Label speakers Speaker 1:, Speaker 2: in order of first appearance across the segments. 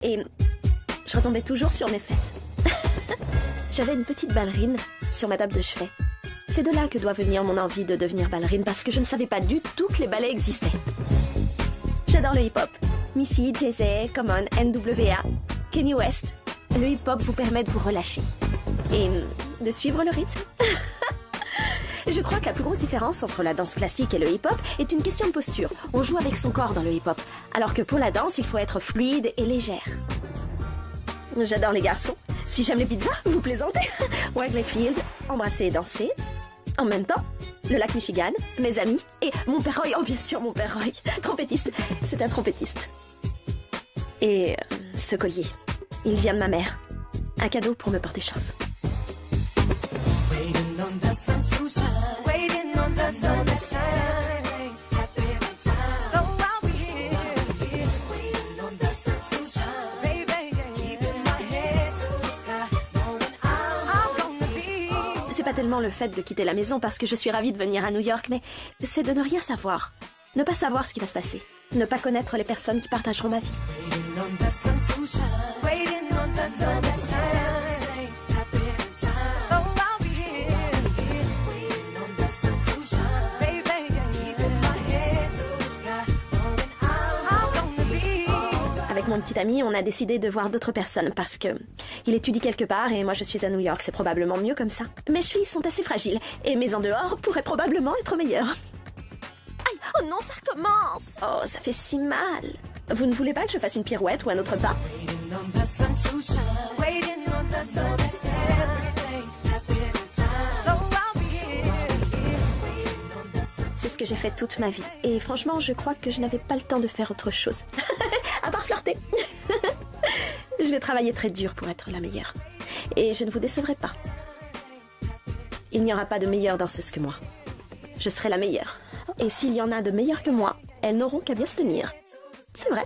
Speaker 1: Et je retombais toujours sur mes fesses. J'avais une petite ballerine sur ma table de chevet. C'est de là que doit venir mon envie de devenir ballerine, parce que je ne savais pas du tout que les ballets existaient. J'adore le hip-hop. Missy, Jay-Z, Common, NWA, Kanye West. Le hip-hop vous permet de vous relâcher. Et de suivre le rythme. Je crois que la plus grosse différence entre la danse classique et le hip-hop est une question de posture. On joue avec son corps dans le hip-hop, alors que pour la danse, il faut être fluide et légère. J'adore les garçons. Si j'aime les pizzas, vous plaisantez. Wrigley Field, embrasser et danser. En même temps, le lac Michigan, mes amis et mon père Roy. Oh, bien sûr, mon père Roy. Trompettiste. C'est un trompettiste. Et ce collier, il vient de ma mère. Un cadeau pour me porter chance. C'est pas tellement le fait de quitter la maison parce que je suis ravie de venir à New York, mais c'est de ne rien savoir. Ne pas savoir ce qui va se passer. Ne pas connaître les personnes qui partageront ma vie. Avec mon petit ami, on a décidé de voir d'autres personnes parce que il étudie quelque part et moi je suis à New York. C'est probablement mieux comme ça. Mes chevilles sont assez fragiles et mes en dehors pourraient probablement être meilleures. Aïe, oh non, ça recommence. Oh, ça fait si mal. Vous ne voulez pas que je fasse une pirouette ou un autre pas? C'est ce que j'ai fait toute ma vie. Et franchement, je crois que je n'avais pas le temps de faire autre chose. À part flirter. Je vais travailler très dur pour être la meilleure. Et je ne vous décevrai pas. Il n'y aura pas de meilleure danseuse que moi. Je serai la meilleure. Et s'il y en a de meilleures que moi, elles n'auront qu'à bien se tenir. C'est vrai.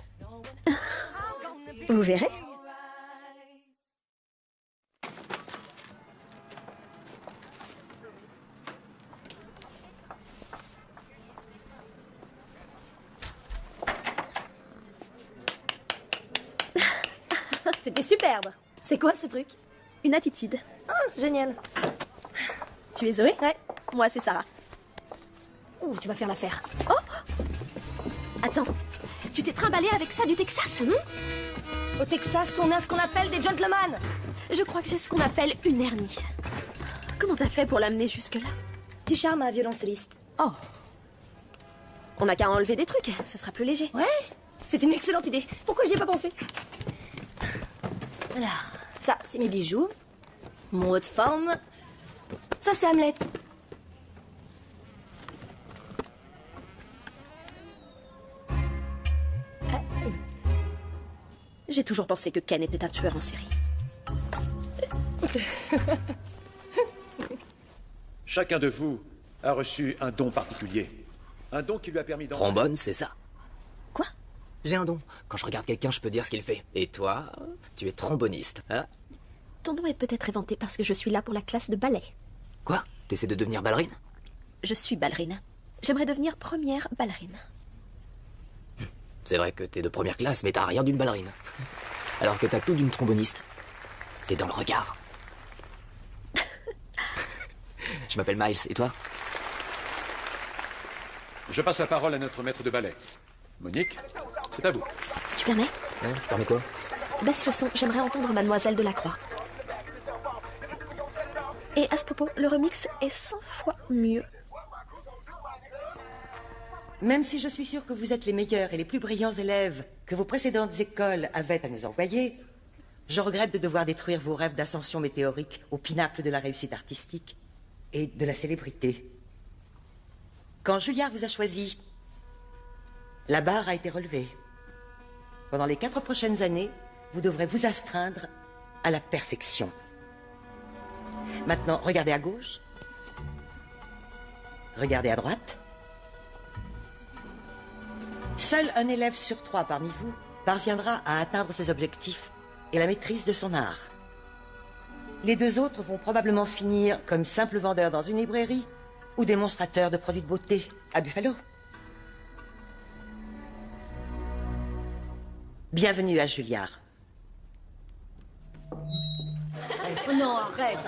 Speaker 1: Vous verrez.
Speaker 2: C'était superbe. C'est quoi ce truc?
Speaker 1: Une attitude.
Speaker 2: Ah, génial.
Speaker 1: Tu es Zoé?
Speaker 2: Ouais.
Speaker 1: Moi, c'est Sarah.
Speaker 2: Ouh, tu vas faire l'affaire.
Speaker 1: Oh! Attends, tu t'es trimballée avec ça du Texas,
Speaker 2: Au Texas, on a ce qu'on appelle des gentlemen.
Speaker 1: Je crois que j'ai ce qu'on appelle une hernie. Comment t'as fait pour l'amener jusque-là?
Speaker 2: Du charme à violoncelliste.
Speaker 1: Oh. On n'a qu'à enlever des trucs, ce sera plus léger.
Speaker 2: Ouais, c'est une excellente idée. Pourquoi j'y ai pas pensé? Alors, ça, c'est mes bijoux. Mon haut de forme. Ça, c'est Hamlet.
Speaker 1: J'ai toujours pensé que Ken était un tueur en série.
Speaker 3: Chacun de vous a reçu un don particulier. Un don qui lui a permis d'en...
Speaker 4: Trombone, c'est ça.
Speaker 1: Quoi?
Speaker 4: J'ai un don. Quand je regarde quelqu'un, je peux dire ce qu'il fait. Et toi, tu es tromboniste, hein?
Speaker 1: Ton nom est peut-être inventé parce que je suis là pour la classe de ballet.
Speaker 4: Quoi? T'essaies de devenir ballerine?
Speaker 1: Je suis ballerine. J'aimerais devenir première ballerine.
Speaker 4: C'est vrai que t'es de première classe, mais t'as rien d'une ballerine. Alors que t'as tout d'une tromboniste. C'est dans le regard. Je m'appelle Miles, et toi?
Speaker 3: Je passe la parole à notre maître de ballet. Monique, c'est à vous.
Speaker 1: Tu permets?
Speaker 4: Hein, je permets quoi?
Speaker 1: Baisse le son, j'aimerais entendre Mademoiselle Delacroix. Et à ce propos, le remix est 100 fois mieux.
Speaker 5: Même si je suis sûre que vous êtes les meilleurs et les plus brillants élèves que vos précédentes écoles avaient à nous envoyer, je regrette de devoir détruire vos rêves d'ascension météorique au pinacle de la réussite artistique et de la célébrité. Quand Juilliard vous a choisi, la barre a été relevée. Pendant les 4 prochaines années, vous devrez vous astreindre à la perfection. Maintenant, regardez à gauche. Regardez à droite. Seul un élève sur 3 parmi vous parviendra à atteindre ses objectifs et la maîtrise de son art. Les 2 autres vont probablement finir comme simples vendeurs dans une librairie ou démonstrateurs de produits de beauté à Buffalo. Bienvenue à Juilliard.
Speaker 2: Oh non, arrête.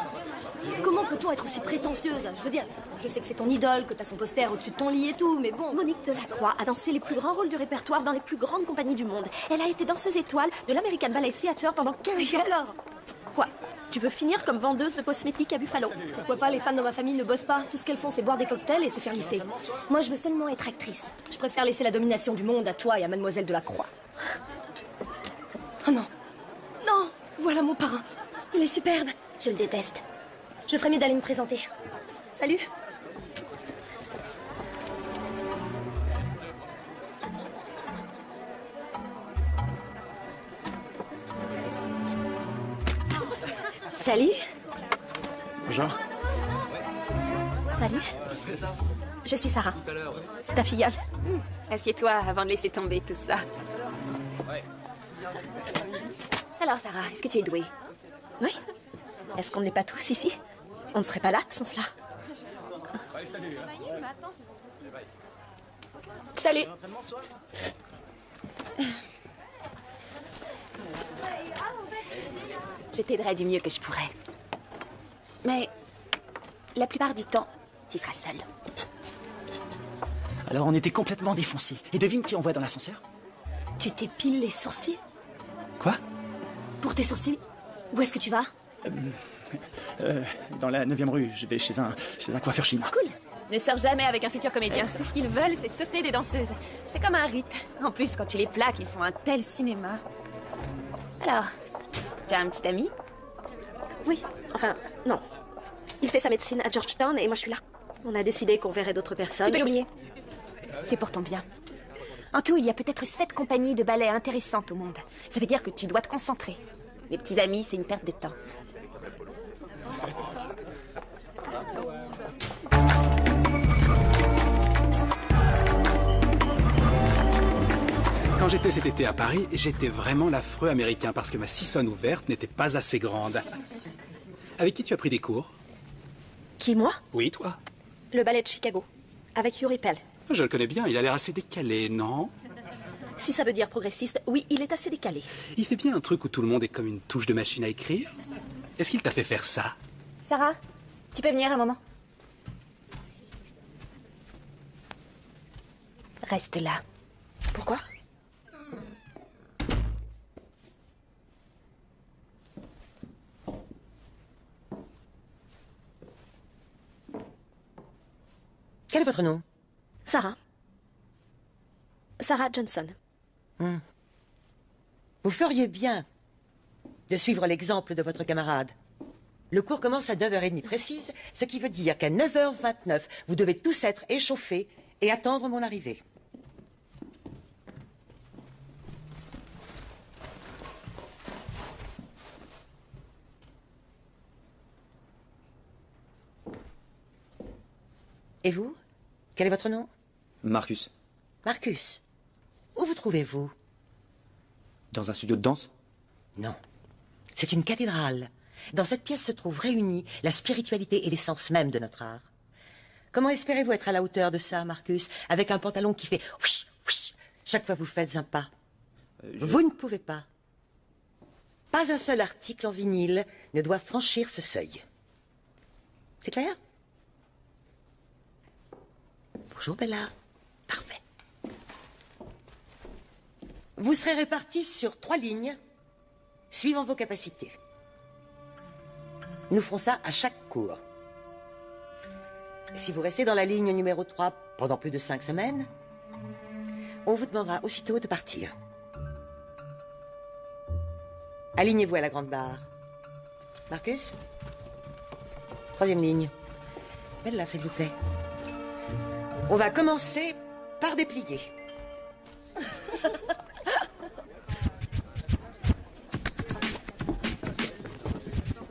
Speaker 2: Comment peut-on être aussi prétentieuse? Je veux dire, je sais que c'est ton idole, que t'as son poster au-dessus de ton lit et tout, mais bon...
Speaker 1: Monique Delacroix a dansé les plus grands rôles du répertoire dans les plus grandes compagnies du monde. Elle a été danseuse étoile de l'American Ballet Theatre pendant 15
Speaker 2: Et
Speaker 1: ans.
Speaker 2: alors?
Speaker 1: Quoi? Tu veux finir comme vendeuse de cosmétiques à Buffalo?
Speaker 2: Pourquoi pas, les femmes de ma famille ne bossent pas. Tout ce qu'elles font, c'est boire des cocktails et se faire lifter. Moi, je veux seulement être actrice. Je préfère laisser la domination du monde à toi et à Mademoiselle Delacroix. Oh non. Non! Voilà mon parrain. Il est superbe. Je le déteste. Je ferais mieux d'aller me présenter. Salut. Salut.
Speaker 6: Bonjour.
Speaker 1: Salut. Je suis Sarah, ta filleule.
Speaker 7: Assieds-toi avant de laisser tomber tout ça.
Speaker 2: Alors, Sarah, est-ce que tu es douée?
Speaker 1: Oui. Est-ce qu'on n'est pas tous ici? On ne serait pas là sans cela.
Speaker 2: Salut.
Speaker 7: Je t'aiderai du mieux que je pourrai. Mais la plupart du temps, tu seras seule.
Speaker 6: Alors on était complètement défoncés. Et devine qui on voit dans l'ascenseur?
Speaker 2: Tu t'épiles les sourcils?
Speaker 6: Quoi?
Speaker 2: Pour tes sourcils? Où est-ce que tu vas?
Speaker 6: Dans la 9e rue, je vais chez un coiffeur chinois.
Speaker 2: Cool.
Speaker 7: Ne sors jamais avec un futur comédien. Tout ce qu'ils veulent, c'est sauter des danseuses. C'est comme un rite. En plus, quand tu les plaques, ils font un tel cinéma. Alors, tu as un petit ami?
Speaker 1: Oui, enfin, non. Il fait sa médecine à Georgetown et moi je suis là. On a décidé qu'on verrait d'autres personnes.
Speaker 7: Tu peux l'oublier. C'est pour ton bien. En tout, il y a peut-être 7 compagnies de ballet intéressantes au monde. Ça veut dire que tu dois te concentrer. Les petits amis, c'est une perte de temps.
Speaker 8: Quand j'étais cet été à Paris, j'étais vraiment l'affreux américain parce que ma sissonne ouverte n'était pas assez grande. Avec qui tu as pris des cours?
Speaker 1: Qui, moi?
Speaker 8: Oui, toi.
Speaker 1: Le ballet de Chicago. Avec Yuri Pell.
Speaker 8: Je le connais bien, il a l'air assez décalé, non?
Speaker 1: Si ça veut dire progressiste, oui, il est assez décalé.
Speaker 8: Il fait bien un truc où tout le monde est comme une touche de machine à écrire. Est-ce qu'il t'a fait faire ça?
Speaker 7: Sarah, tu peux venir un moment? Reste là.
Speaker 1: Pourquoi?
Speaker 5: Quel est votre nom?
Speaker 1: Sarah. Sarah Johnson.
Speaker 5: Vous feriez bien de suivre l'exemple de votre camarade. Le cours commence à 9h30 précise, ce qui veut dire qu'à 9h29, vous devez tous être échauffés et attendre mon arrivée. Et vous? Quel est votre nom?
Speaker 6: Marcus.
Speaker 5: Marcus. Où vous trouvez-vous?
Speaker 6: Dans un studio de danse?
Speaker 5: Non. C'est une cathédrale. Dans cette pièce se trouve réunie la spiritualité et l'essence même de notre art. Comment espérez-vous être à la hauteur de ça, Marcus, avec un pantalon qui fait whish, whish, chaque fois que vous faites un pas? Vous ne pouvez pas. Pas un seul article en vinyle ne doit franchir ce seuil. C'est clair? Bonjour, Bella. Parfait. Vous serez répartis sur 3 lignes, suivant vos capacités. Nous ferons ça à chaque cours. Si vous restez dans la ligne numéro 3 pendant plus de 5 semaines, on vous demandera aussitôt de partir. Alignez-vous à la grande barre. Marcus? 3e ligne. Bella, s'il vous plaît. On va commencer par déplier.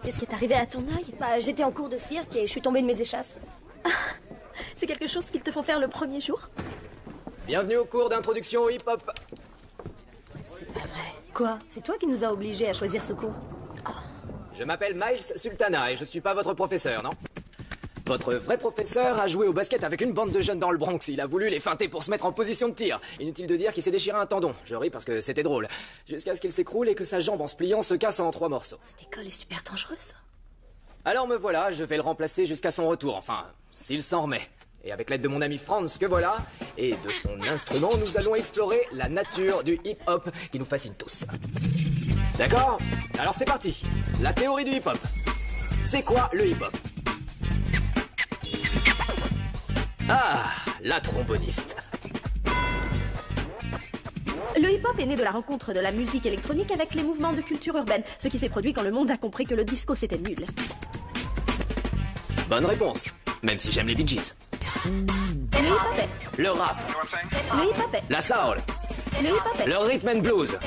Speaker 1: Qu'est-ce qui est arrivé à ton œil?
Speaker 2: Bah, j'étais en cours de cirque et je suis tombée de mes échasses.
Speaker 1: C'est quelque chose qu'ils te font faire le premier jour?
Speaker 4: Bienvenue au cours d'introduction au hip-hop.
Speaker 2: Quoi? C'est toi qui nous as obligés à choisir ce cours?
Speaker 4: Je m'appelle Miles Sultana et je suis pas votre professeur, non? Votre vrai professeur a joué au basket avec une bande de jeunes dans le Bronx. Il a voulu les feinter pour se mettre en position de tir. Inutile de dire qu'il s'est déchiré un tendon. Je ris parce que c'était drôle. Jusqu'à ce qu'il s'écroule et que sa jambe en se pliant se casse en 3 morceaux.
Speaker 2: Cette école est super dangereuse.
Speaker 4: Alors me voilà, je vais le remplacer jusqu'à son retour, enfin, s'il s'en remet. Et avec l'aide de mon ami Franz, que voilà, et de son instrument, nous allons explorer la nature du hip-hop qui nous fascine tous. D'accord? Alors c'est parti. La théorie du hip-hop. C'est quoi le hip-hop? Ah, la tromboniste.
Speaker 1: Le hip-hop est né de la rencontre de la musique électronique avec les mouvements de culture urbaine, ce qui s'est produit quand le monde a compris que le disco c'était nul.
Speaker 4: Bonne réponse, même si j'aime les Bee Gees.
Speaker 1: Le hip-hop est...
Speaker 4: Le rap,
Speaker 1: Le hip-hop est...
Speaker 4: la soul,
Speaker 1: Le hip-hop est...
Speaker 4: le rhythm and blues,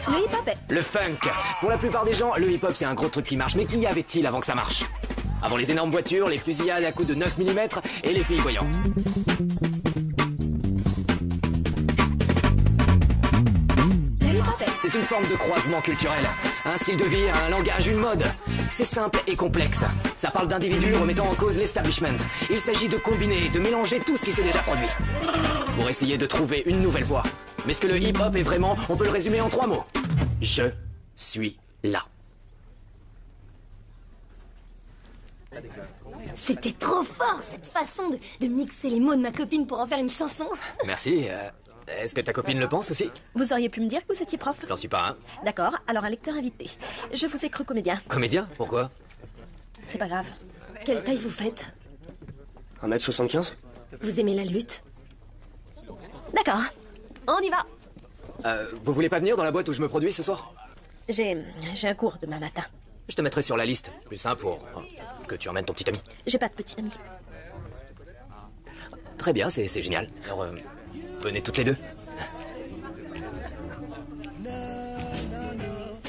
Speaker 1: Le hip-hop est...
Speaker 4: le funk. Pour la plupart des gens, le hip-hop c'est un gros truc qui marche, mais qu'y avait-il avant que ça marche? Avant les énormes voitures, les fusillades à coups de 9 mm et les filles voyantes. C'est une forme de croisement culturel. Un style de vie, un langage, une mode. C'est simple et complexe. Ça parle d'individus remettant en cause l'establishment. Il s'agit de combiner, de mélanger tout ce qui s'est déjà produit. Pour essayer de trouver une nouvelle voie. Mais ce que le hip-hop est vraiment, on peut le résumer en 3 mots. Je suis là.
Speaker 2: C'était trop fort, cette façon de mixer les mots de ma copine pour en faire une chanson.
Speaker 4: Merci. Est-ce que ta copine le pense aussi?
Speaker 1: Vous auriez pu me dire que vous étiez prof?
Speaker 4: J'en suis pas un.
Speaker 1: D'accord, alors un lecteur invité. Je vous ai cru comédien.
Speaker 4: Comédien? Pourquoi?
Speaker 1: C'est pas grave.
Speaker 2: Quelle taille vous faites?
Speaker 9: 1m75.
Speaker 2: Vous aimez la lutte?
Speaker 1: D'accord, on y va.
Speaker 4: Vous voulez pas venir dans la boîte où je me produis ce soir?
Speaker 1: J'ai un cours demain matin.
Speaker 4: Je te mettrai sur la liste. Plus simple pour que tu emmènes ton petit ami.
Speaker 1: J'ai pas de petit ami.
Speaker 4: Très bien, c'est génial. Alors, venez toutes les deux.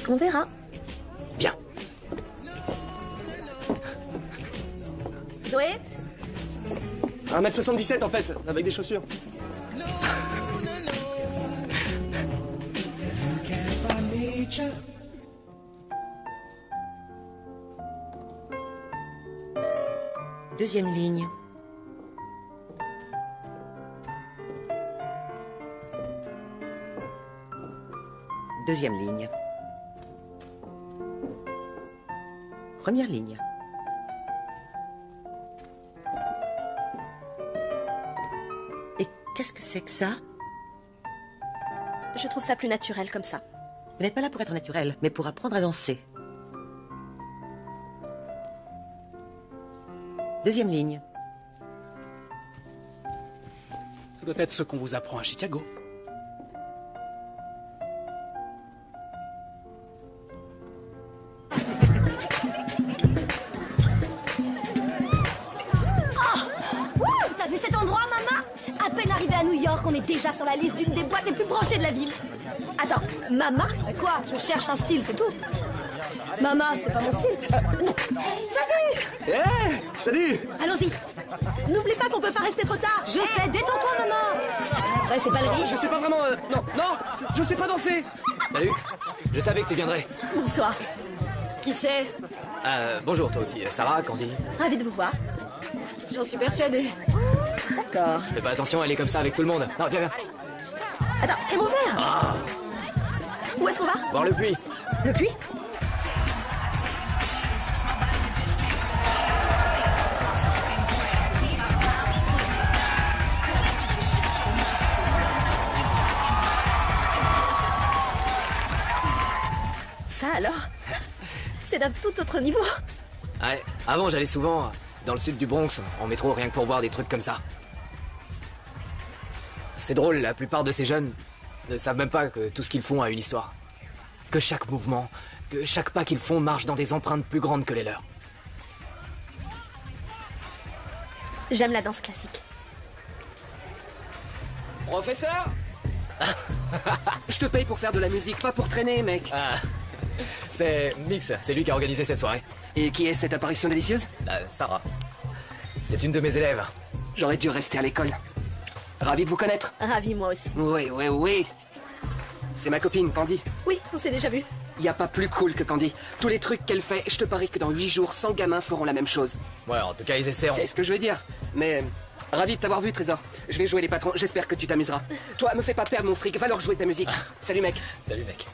Speaker 1: On verra.
Speaker 4: Bien.
Speaker 1: Zoé?
Speaker 9: 1m77 en fait, avec des chaussures.
Speaker 5: Deuxième ligne. Deuxième ligne. Première ligne. Et qu'est-ce que c'est que ça?
Speaker 1: Je trouve ça plus naturel comme ça.
Speaker 5: Vous n'êtes pas là pour être naturel, mais pour apprendre à danser. Deuxième ligne.
Speaker 8: Ça doit être ce qu'on vous apprend à Chicago.
Speaker 2: T'as vu cet endroit, maman? À peine arrivé à New York, on est déjà sur la liste d'une des boîtes les plus branchées de la ville.
Speaker 1: Attends, Mama?
Speaker 2: Quoi? Je cherche un style, c'est tout. Mama, c'est pas mon style. Non. Salut!
Speaker 9: Salut!
Speaker 2: Allons-y.
Speaker 1: N'oublie pas qu'on peut pas rester trop tard.
Speaker 2: Je sais, détends-toi, maman. Ouais, c'est pas le rythme.
Speaker 9: Je sais pas vraiment... non, je sais pas danser.
Speaker 4: Salut. Je savais que tu viendrais.
Speaker 1: Bonsoir. Qui c'est?
Speaker 4: Bonjour, toi aussi. Sarah, Candy.
Speaker 1: Ravi de vous voir.
Speaker 2: J'en suis persuadée.
Speaker 1: D'accord.
Speaker 4: Fais pas attention, elle est comme ça avec tout le monde. Non, viens.
Speaker 1: Attends, et mon verre?
Speaker 4: Ah,
Speaker 1: Où est-ce qu'on va?
Speaker 4: voir le puits.
Speaker 1: Le puits? Ça alors? C'est d'un tout autre niveau.
Speaker 4: Ouais, avant j'allais souvent dans le sud du Bronx, en métro, rien que pour voir des trucs comme ça. C'est drôle, la plupart de ces jeunes ne savent même pas que tout ce qu'ils font a une histoire. Que chaque mouvement, que chaque pas qu'ils font marche dans des empreintes plus grandes que les leurs.
Speaker 1: J'aime la danse classique.
Speaker 9: Professeur. Je te paye pour faire de la musique, pas pour traîner, mec.
Speaker 4: Ah, c'est Mix, c'est lui qui a organisé cette soirée.
Speaker 9: Et qui est cette apparition délicieuse?
Speaker 4: Sarah. C'est une de mes élèves.
Speaker 9: J'aurais dû rester à l'école. Ravi de vous connaître.
Speaker 1: Ravi, moi aussi.
Speaker 9: Oui. C'est ma copine, Candy.
Speaker 1: Oui, on s'est déjà vu.
Speaker 9: Y a pas plus cool que Candy. Tous les trucs qu'elle fait, je te parie que dans 8 jours, 100 gamins feront la même chose.
Speaker 4: Ouais, en tout cas, ils essaieront.
Speaker 9: C'est ce que je veux dire. Mais ravi de t'avoir vu, Trésor. Je vais jouer les patrons, j'espère que tu t'amuseras. Toi, me fais pas perdre mon fric, va leur jouer ta musique. Salut, mec.
Speaker 4: Salut, mec.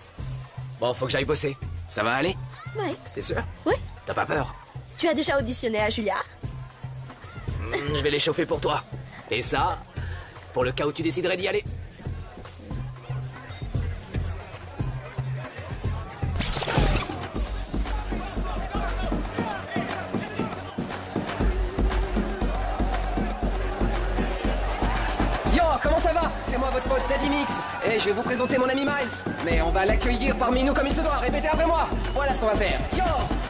Speaker 4: Bon, faut que j'aille bosser. Ça va aller?
Speaker 1: Ouais.
Speaker 4: T'es sûr?
Speaker 1: Oui.
Speaker 4: T'as pas peur?
Speaker 1: Tu as déjà auditionné à Juilliard?
Speaker 4: Je vais l'échauffer pour toi. Et ça, pour le cas où tu déciderais d'y aller.
Speaker 9: Yo, comment ça va? C'est moi votre pote Daddy Mix. Et je vais vous présenter mon ami Miles. Mais on va l'accueillir parmi nous comme il se doit. Répétez après moi. Voilà ce qu'on va faire. Yo,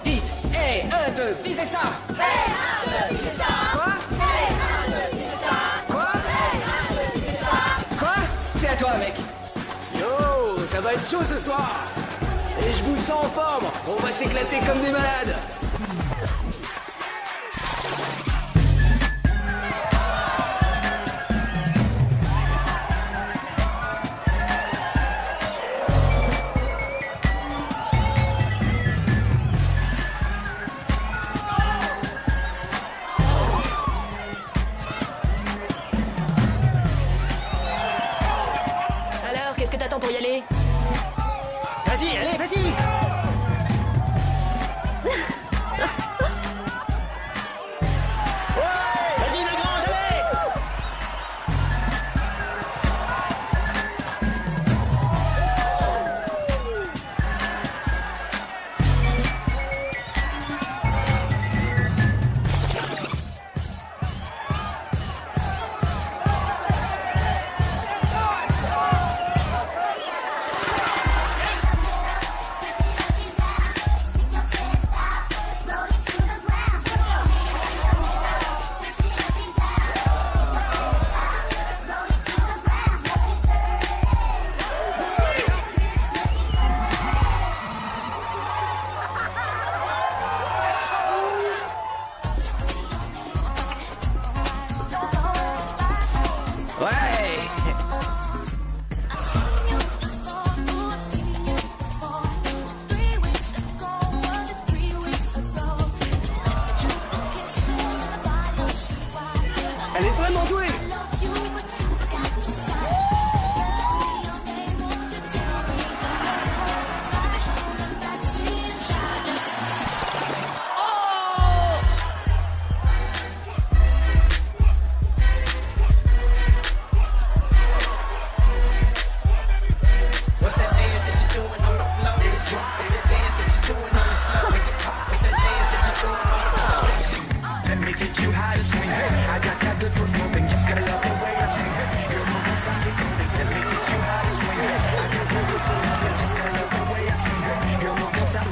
Speaker 9: dites. Hey, 1, 2, visez ça.
Speaker 10: Hey, 1, 2, visez ça.
Speaker 9: Quoi?
Speaker 10: Hey, 1, 2, visez ça.
Speaker 9: Quoi?
Speaker 10: Hey, 1, 2, visez ça.
Speaker 9: Quoi? C'est à toi, mec.
Speaker 4: Yo, ça va être chaud ce soir. Et je vous sens en forme. On va s'éclater comme des malades.
Speaker 10: Alors, qu'est-ce que t'attends pour y aller?
Speaker 9: Vas-y, allez, vas-y.
Speaker 4: Vas-y, la grande, allez! Ouais! Elle est vraiment douée!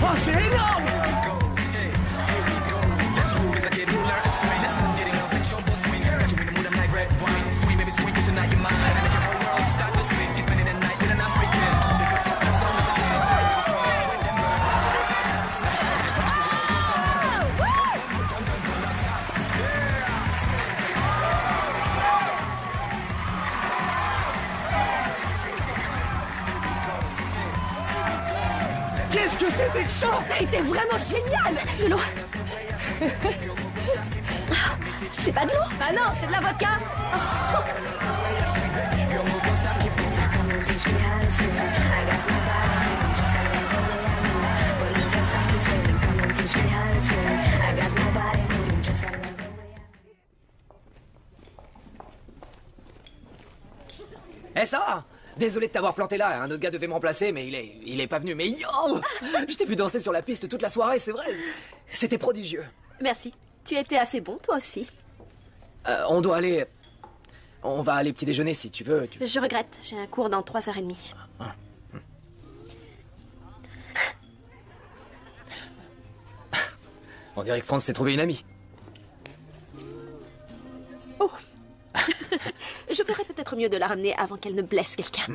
Speaker 4: Oh, c'est énorme! Qu'est-ce que c'était que ça?
Speaker 1: T'as été vraiment génial! De l'eau. C'est pas de l'eau?
Speaker 2: Ah non, c'est de la vodka.
Speaker 4: Eh, ça va? Désolé de t'avoir planté là, un autre gars devait me remplacer, mais il est pas venu. Mais yo! Je t'ai vu danser sur la piste toute la soirée, c'est vrai. C'était prodigieux.
Speaker 1: Merci. Tu étais assez bon, toi aussi.
Speaker 4: On doit aller... On va aller petit déjeuner si tu veux.
Speaker 1: Je regrette, j'ai un cours dans 3h30.
Speaker 4: On dirait que France s'est trouvé une amie.
Speaker 1: Oh. Je ferais peut-être mieux de la ramener avant qu'elle ne blesse quelqu'un.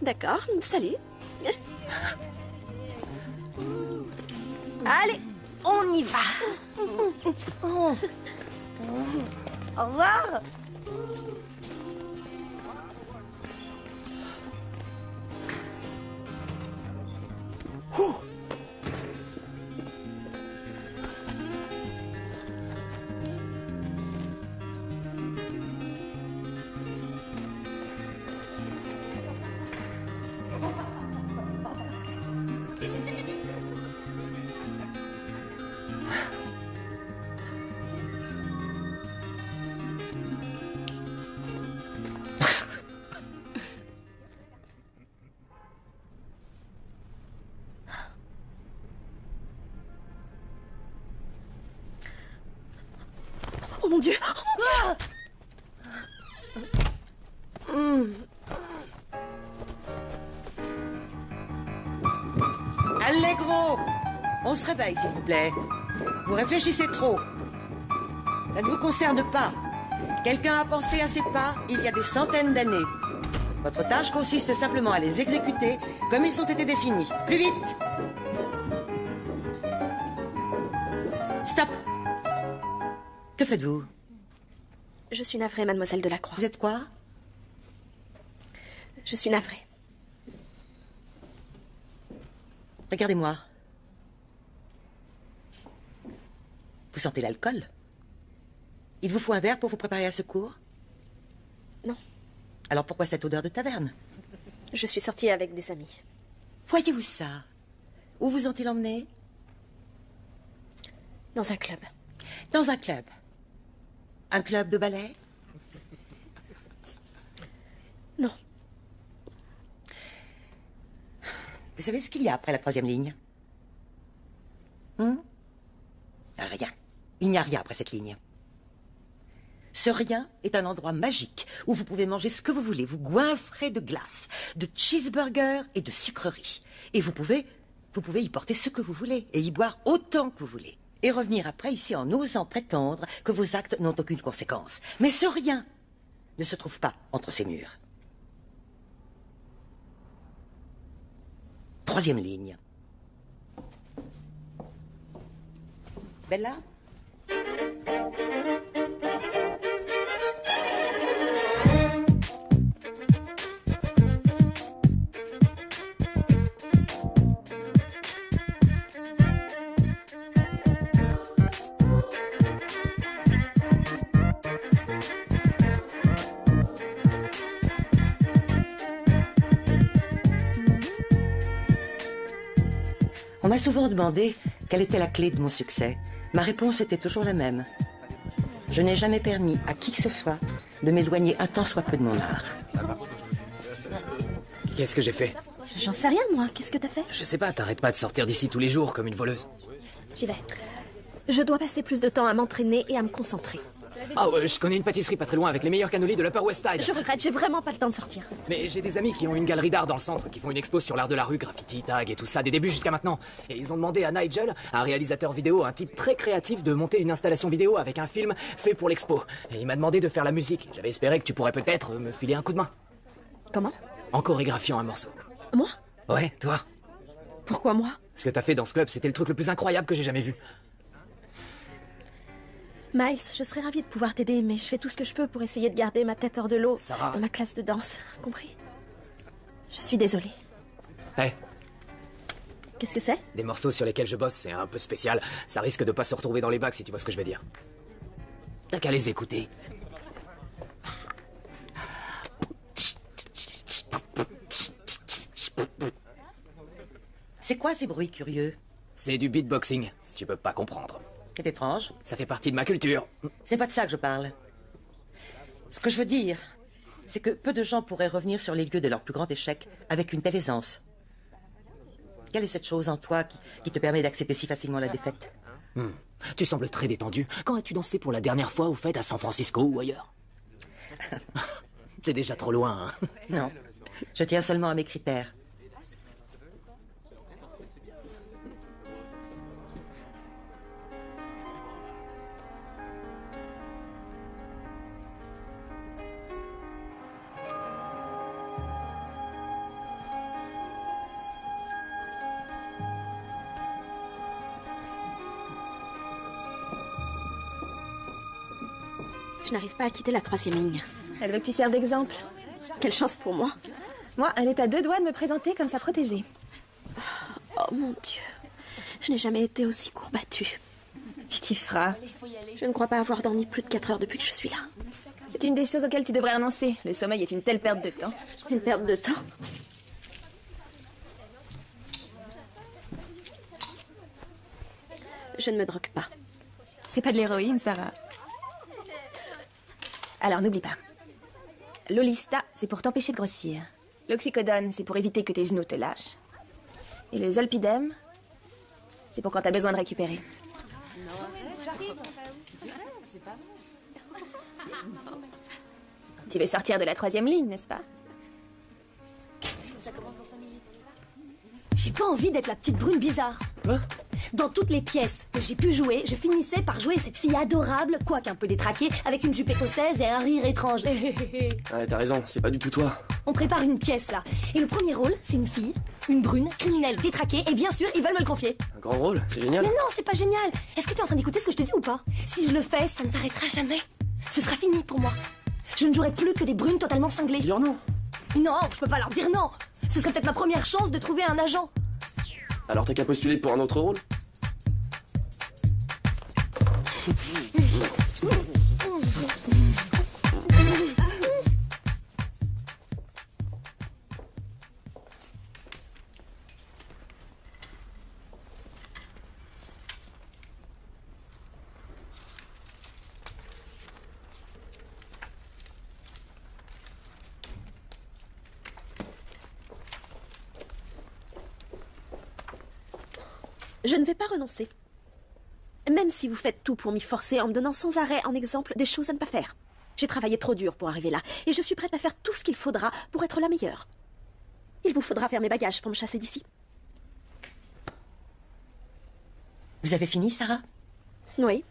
Speaker 1: D'accord, salut. Allez, on y va.
Speaker 2: Au revoir.
Speaker 1: mon Dieu! Oh mon Dieu!
Speaker 5: Allegro! On se réveille, s'il vous plaît. Vous réfléchissez trop. Ça ne vous concerne pas. Quelqu'un a pensé à ces pas il y a des centaines d'années. Votre tâche consiste simplement à les exécuter comme ils ont été définis. Plus vite! Stop! Que faites-vous?
Speaker 1: Je suis navrée, mademoiselle Delacroix.
Speaker 5: Vous êtes quoi?
Speaker 1: Je suis navrée.
Speaker 5: Regardez-moi. Vous sentez l'alcool? Il vous faut un verre pour vous préparer à ce cours?
Speaker 1: Non.
Speaker 5: Alors pourquoi cette odeur de taverne?
Speaker 1: Je suis sortie avec des amis.
Speaker 5: Voyez-vous ça? Où vous ont-ils emmené?
Speaker 1: Dans un club.
Speaker 5: Dans un club? Un club de ballet?
Speaker 1: Non.
Speaker 5: Vous savez ce qu'il y a après la 3e ligne? Rien. Il n'y a rien après cette ligne. Ce rien est un endroit magique où vous pouvez manger ce que vous voulez, vous goinfrer de glace, de cheeseburgers et de sucreries. Et vous pouvez y porter ce que vous voulez et y boire autant que vous voulez. Et revenir après ici en osant prétendre que vos actes n'ont aucune conséquence. Mais ce rien ne se trouve pas entre ces murs. 3e ligne. Bella? On m'a souvent demandé quelle était la clé de mon succès. Ma réponse était toujours la même. Je n'ai jamais permis à qui que ce soit de m'éloigner un tant soit peu de mon art.
Speaker 4: Qu'est-ce que j'ai fait?
Speaker 1: J'en sais rien, moi. Qu'est-ce que t'as fait?
Speaker 4: Je sais pas, t'arrêtes pas de sortir d'ici tous les jours comme une voleuse.
Speaker 1: J'y vais. Je dois passer plus de temps à m'entraîner et à me concentrer.
Speaker 4: Ah ouais, je connais une pâtisserie pas très loin avec les meilleurs cannolis de l'Upper West Side.
Speaker 1: Je regrette, j'ai vraiment pas le temps de sortir.
Speaker 4: Mais j'ai des amis qui ont une galerie d'art dans le centre, qui font une expo sur l'art de la rue, graffiti, tag et tout ça, des débuts jusqu'à maintenant. Et ils ont demandé à Nigel, un réalisateur vidéo, un type très créatif, de monter une installation vidéo avec un film fait pour l'expo. Et il m'a demandé de faire la musique. J'avais espéré que tu pourrais peut-être me filer un coup de main.
Speaker 1: Comment?
Speaker 4: En chorégraphiant un morceau.
Speaker 1: Moi?
Speaker 4: Ouais, toi.
Speaker 1: Pourquoi moi?
Speaker 4: Ce que t'as fait dans ce club, c'était le truc le plus incroyable que j'ai jamais vu.
Speaker 1: Miles, je serais ravie de pouvoir t'aider, mais je fais tout ce que je peux pour essayer de garder ma tête hors de l'eau
Speaker 4: Sarah.
Speaker 1: dans ma classe de danse. Compris? Je suis désolée.
Speaker 4: Hey,
Speaker 1: Qu'est-ce que c'est?
Speaker 4: des morceaux sur lesquels je bosse, c'est un peu spécial. Ça risque de pas se retrouver dans les bacs, si tu vois ce que je veux dire. T'as qu'à les écouter.
Speaker 5: C'est quoi ces bruits curieux?
Speaker 4: C'est du beatboxing. Tu peux pas comprendre.
Speaker 5: C'est étrange.
Speaker 4: Ça fait partie de ma culture.
Speaker 5: C'est pas de ça que je parle. Ce que je veux dire, c'est que peu de gens pourraient revenir sur les lieux de leur plus grand échec avec une telle aisance. Quelle est cette chose en toi qui te permet d'accepter si facilement la défaite?
Speaker 4: Tu sembles très détendu. Quand as-tu dansé pour la dernière fois aux fêtes à San Francisco ou ailleurs? C'est déjà trop loin, hein.
Speaker 5: Non, je tiens seulement à mes critères.
Speaker 1: Je n'arrive pas à quitter la 3e ligne.
Speaker 7: Elle veut que tu serves d'exemple.
Speaker 1: Quelle chance pour moi.
Speaker 7: Moi, elle est à 2 doigts de me présenter comme sa protégée.
Speaker 1: Oh mon Dieu. Je n'ai jamais été aussi courbattue.
Speaker 7: Tu t'y feras.
Speaker 1: Je ne crois pas avoir dormi plus de 4 heures depuis que je suis là.
Speaker 7: C'est une des choses auxquelles tu devrais renoncer. Le sommeil est une telle perte de temps.
Speaker 1: Une perte de temps. Je ne me drogue pas.
Speaker 7: C'est pas de l'héroïne, Sarah. Alors, n'oublie pas. L'Olista, c'est pour t'empêcher de grossir. L'oxycodone, c'est pour éviter que tes genoux te lâchent. Et le zolpidem, c'est pour quand t'as besoin de récupérer. Tu veux sortir de la 3e ligne, n'est-ce pas?
Speaker 2: J'ai pas envie d'être la petite brune bizarre.
Speaker 4: Quoi?
Speaker 2: Dans toutes les pièces que j'ai pu jouer, je finissais par jouer cette fille adorable, quoique un peu détraquée, avec une jupe écossaise et un rire étrange.
Speaker 4: Ouais, t'as raison, c'est pas du tout toi.
Speaker 2: On prépare une pièce là. Et le premier rôle, c'est une fille, une brune, criminelle, détraquée, et bien sûr, ils veulent me le confier.
Speaker 4: Un grand rôle, c'est génial.
Speaker 2: Mais non, c'est pas génial. Est-ce que tu es en train d'écouter ce que je te dis ou pas? Si je le fais, ça ne s'arrêtera jamais. Ce sera fini pour moi. Je ne jouerai plus que des brunes totalement cinglées.
Speaker 4: Dis-leur non.
Speaker 2: Non, je peux pas leur dire non. Ce serait peut-être ma première chance de trouver un agent.
Speaker 4: Alors t'as qu'à postuler pour un autre rôle?
Speaker 1: Je ne vais pas renoncer. Même si vous faites tout pour m'y forcer en me donnant sans arrêt en exemple des choses à ne pas faire. J'ai travaillé trop dur pour arriver là, et je suis prête à faire tout ce qu'il faudra pour être la meilleure. Il vous faudra faire mes bagages pour me chasser d'ici.
Speaker 5: Vous avez fini, Sarah?
Speaker 1: Oui.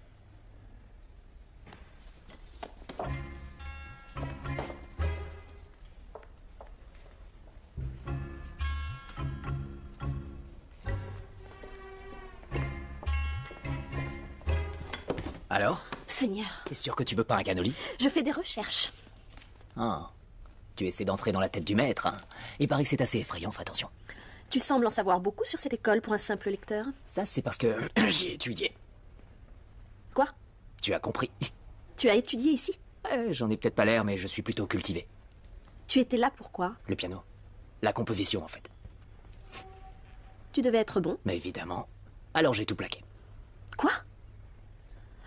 Speaker 4: Alors?
Speaker 1: Seigneur,
Speaker 4: T'es sûr que tu veux pas un cannoli?
Speaker 1: je fais des recherches.
Speaker 4: Ah. Tu essaies d'entrer dans la tête du maître, hein. Il paraît que c'est assez effrayant, fais attention.
Speaker 1: Tu sembles en savoir beaucoup sur cette école pour un simple lecteur.
Speaker 4: Ça, c'est parce que j'y ai étudié.
Speaker 1: Quoi?
Speaker 4: Tu as compris.
Speaker 1: Tu as étudié ici?
Speaker 4: J'en ai peut-être pas l'air, mais je suis plutôt cultivé.
Speaker 1: Tu étais là pourquoi?
Speaker 4: Le piano. La composition, en fait.
Speaker 1: Tu devais être bon.
Speaker 4: Mais évidemment. Alors j'ai tout plaqué.
Speaker 1: Quoi?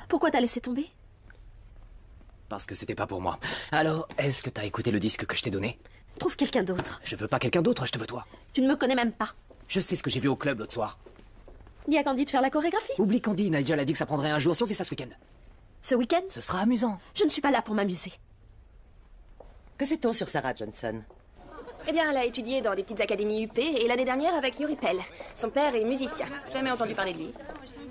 Speaker 1: Pourquoi t'as laissé tomber?
Speaker 4: Parce que c'était pas pour moi. Alors, est-ce que t'as écouté le disque que je t'ai donné?
Speaker 1: Trouve quelqu'un d'autre.
Speaker 4: Je veux pas quelqu'un d'autre, je te veux toi.
Speaker 1: Tu ne me connais même pas.
Speaker 4: Je sais ce que j'ai vu au club l'autre soir.
Speaker 1: Dis à Candy de faire la chorégraphie.
Speaker 4: Oublie Candy, Nigel a dit que ça prendrait un jour si on faisait ça ce week-end.
Speaker 1: Ce week-end?
Speaker 4: Ce sera amusant.
Speaker 1: Je ne suis pas là pour m'amuser.
Speaker 5: Que sait-on sur Sarah Johnson?
Speaker 7: Eh bien, elle a étudié dans des petites académies UP et l'année dernière avec Yuri Pell. Son père est musicien. Jamais entendu parler de lui.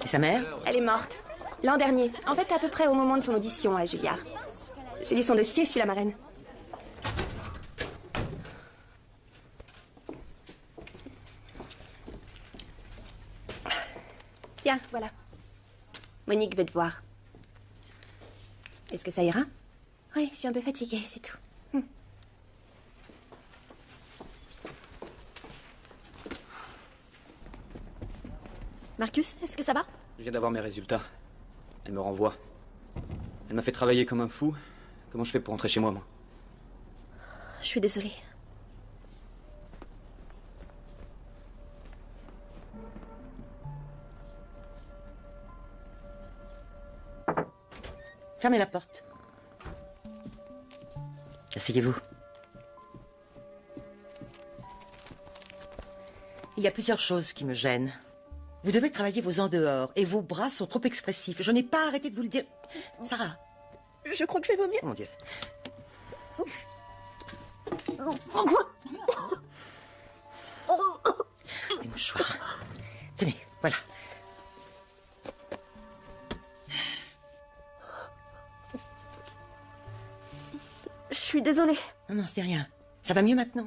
Speaker 5: Et sa mère?
Speaker 7: Elle est morte. L'an dernier. En fait, à peu près au moment de son audition à Juilliard. J'ai lu son dossier, je suis la marraine. Tiens, voilà. Monique veut te voir. Est-ce que ça ira? Oui, je suis un peu fatiguée, c'est tout.
Speaker 1: Marcus, est-ce que ça va?
Speaker 6: Je viens d'avoir mes résultats. Elle me renvoie. Elle m'a fait travailler comme un fou. Comment je fais pour rentrer chez moi?
Speaker 1: Je suis désolée.
Speaker 5: Fermez la porte. Asseyez-vous. Il y a plusieurs choses qui me gênent. Vous devez travailler vos en dehors et vos bras sont trop expressifs. Je n'ai pas arrêté de vous le dire. Sarah.
Speaker 1: Je crois que je vais vomir.
Speaker 5: Oh mon Dieu. Des mouchoirs. Tenez, voilà.
Speaker 1: Je suis désolée.
Speaker 5: Non, non, c'est rien. Ça va mieux maintenant?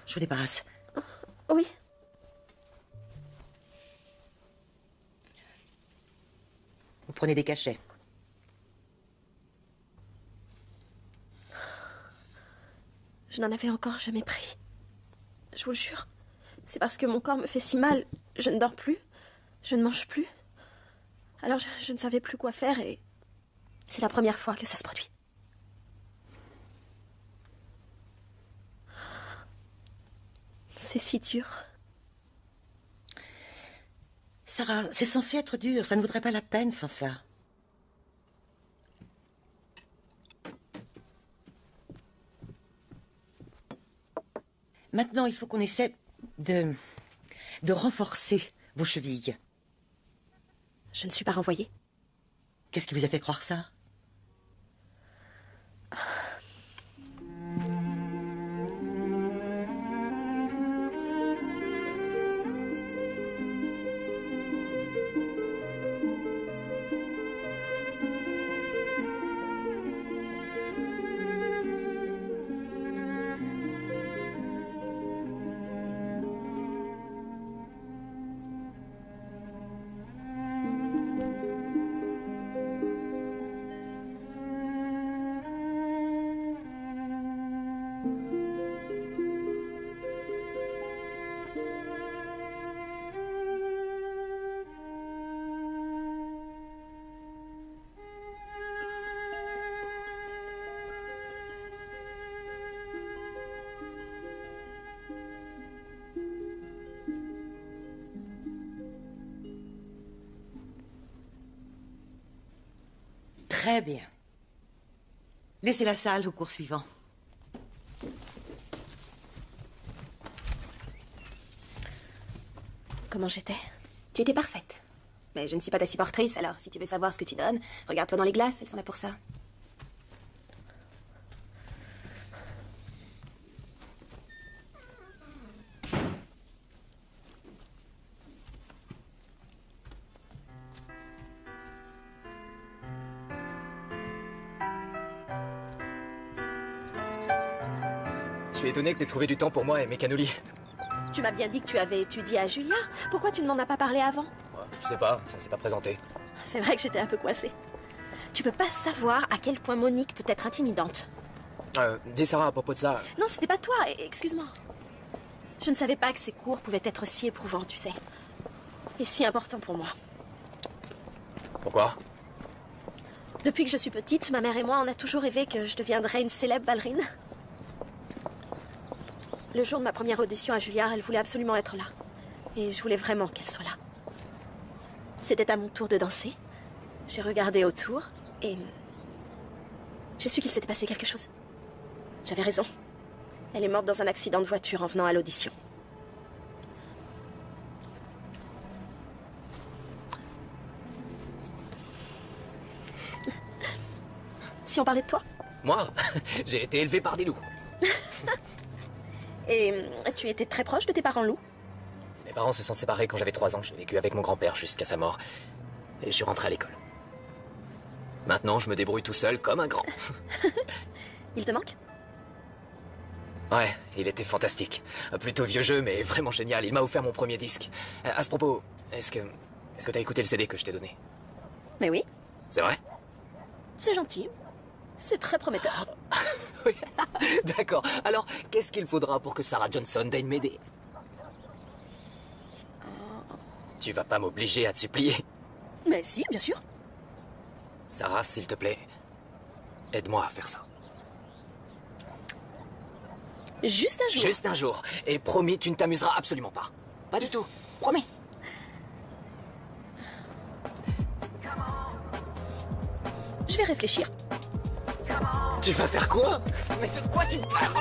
Speaker 5: Je vous débarrasse.
Speaker 1: Oui.
Speaker 5: Vous prenez des cachets.
Speaker 1: Je n'en avais encore jamais pris. Je vous le jure. C'est parce que mon corps me fait si mal. Je ne dors plus. Je ne mange plus. Alors je ne savais plus quoi faire et c'est la première fois que ça se produit. C'est si dur.
Speaker 5: Sarah, c'est censé être dur. Ça ne vaudrait pas la peine sans cela. Maintenant, il faut qu'on essaie de renforcer vos chevilles.
Speaker 1: Je ne suis pas renvoyée.
Speaker 5: Qu'est-ce qui vous a fait croire ça? Très bien. Laissez la salle au cours suivant.
Speaker 1: Comment j'étais?
Speaker 7: Tu étais parfaite. Mais je ne suis pas ta supportrice, alors si tu veux savoir ce que tu donnes, regarde-toi dans les glaces, elles sont là pour ça.
Speaker 4: Je suis étonné que t'aies trouvé du temps pour moi et mes cannolis.
Speaker 1: Tu m'as bien dit que tu avais étudié à Julia. Pourquoi tu ne m'en as pas parlé avant?
Speaker 4: Je sais pas, ça s'est pas présenté.
Speaker 1: C'est vrai que j'étais un peu coincée. Tu peux pas savoir à quel point Monique peut être intimidante.
Speaker 4: Dis Sarah à propos de ça.
Speaker 1: Non, c'était pas toi, excuse-moi. Je ne savais pas que ces cours pouvaient être si éprouvants, tu sais. Et si importants pour moi.
Speaker 4: Pourquoi?
Speaker 1: Depuis que je suis petite, ma mère et moi, on a toujours rêvé que je deviendrais une célèbre ballerine. Le jour de ma première audition à Juilliard, elle voulait absolument être là. Et je voulais vraiment qu'elle soit là. C'était à mon tour de danser. J'ai regardé autour et... j'ai su qu'il s'était passé quelque chose. J'avais raison. Elle est morte dans un accident de voiture en venant à l'audition. Si on parlait de toi?
Speaker 4: Moi, j'ai été élevé par des loups.
Speaker 1: Et tu étais très proche de tes parents loups?
Speaker 4: Mes parents se sont séparés quand j'avais 3 ans. J'ai vécu avec mon grand-père jusqu'à sa mort. Et je suis rentré à l'école. Maintenant, je me débrouille tout seul comme un grand.
Speaker 1: Il te manque?
Speaker 4: Ouais, il était fantastique. Plutôt vieux jeu, mais vraiment génial. Il m'a offert mon premier disque. À ce propos, est-ce que t'as écouté le CD que je t'ai donné?
Speaker 1: Mais oui.
Speaker 4: C'est vrai?
Speaker 1: C'est gentil. C'est très prometteur.
Speaker 4: Oui. D'accord. Alors, qu'est-ce qu'il faudra pour que Sarah Johnson daigne m'aider? Tu vas pas m'obliger à te supplier.
Speaker 1: Mais si, bien sûr.
Speaker 4: Sarah, s'il te plaît, aide-moi à faire ça.
Speaker 1: Juste un jour.
Speaker 4: Juste un jour. Et promis, tu ne t'amuseras absolument pas. Pas du tout. Promis.
Speaker 1: Je vais réfléchir.
Speaker 4: Tu vas faire quoi? Mais de quoi tu parles?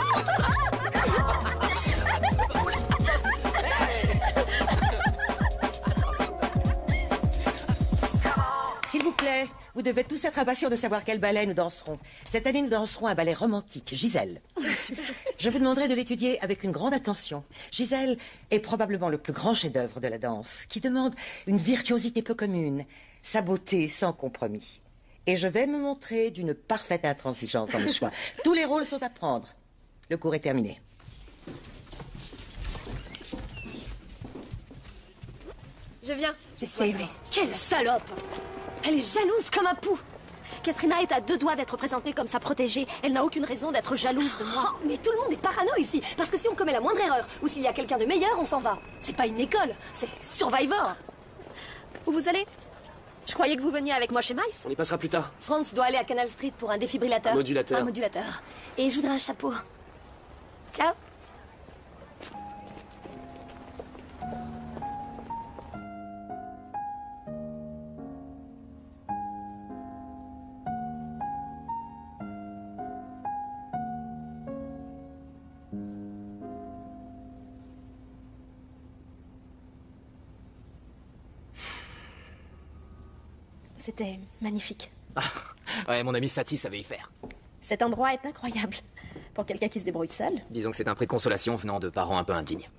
Speaker 5: S'il vous plaît, vous devez tous être impatients de savoir quel ballet nous danserons. Cette année, nous danserons un ballet romantique, Giselle. Je vous demanderai de l'étudier avec une grande attention. Giselle est probablement le plus grand chef-d'œuvre de la danse, qui demande une virtuosité peu commune, sa beauté sans compromis. Et je vais me montrer d'une parfaite intransigeance dans mes choix. Tous les rôles sont à prendre. Le cours est terminé.
Speaker 2: Je viens.
Speaker 7: J'essaierai.
Speaker 2: Quelle salope! Elle est jalouse comme un pou.
Speaker 1: Katrina est à 2 doigts d'être présentée comme sa protégée. Elle n'a aucune raison d'être jalouse de moi.
Speaker 2: Oh, mais tout le monde est parano ici. Parce que si on commet la moindre erreur, ou s'il y a quelqu'un de meilleur, on s'en va. C'est pas une école, c'est Survivor.
Speaker 1: Où vous allez? Je croyais que vous veniez avec moi chez Miles.
Speaker 4: On y passera plus tard.
Speaker 2: Franz doit aller à Canal Street pour un défibrillateur.
Speaker 4: Un modulateur.
Speaker 2: Un modulateur. Et je voudrais un chapeau. Ciao.
Speaker 1: C'était magnifique.
Speaker 4: Ah, ouais, mon ami Satie savait y faire.
Speaker 1: Cet endroit est incroyable. Pour quelqu'un qui se débrouille seul.
Speaker 4: Disons que c'est un prix de consolation venant de parents un peu indignes.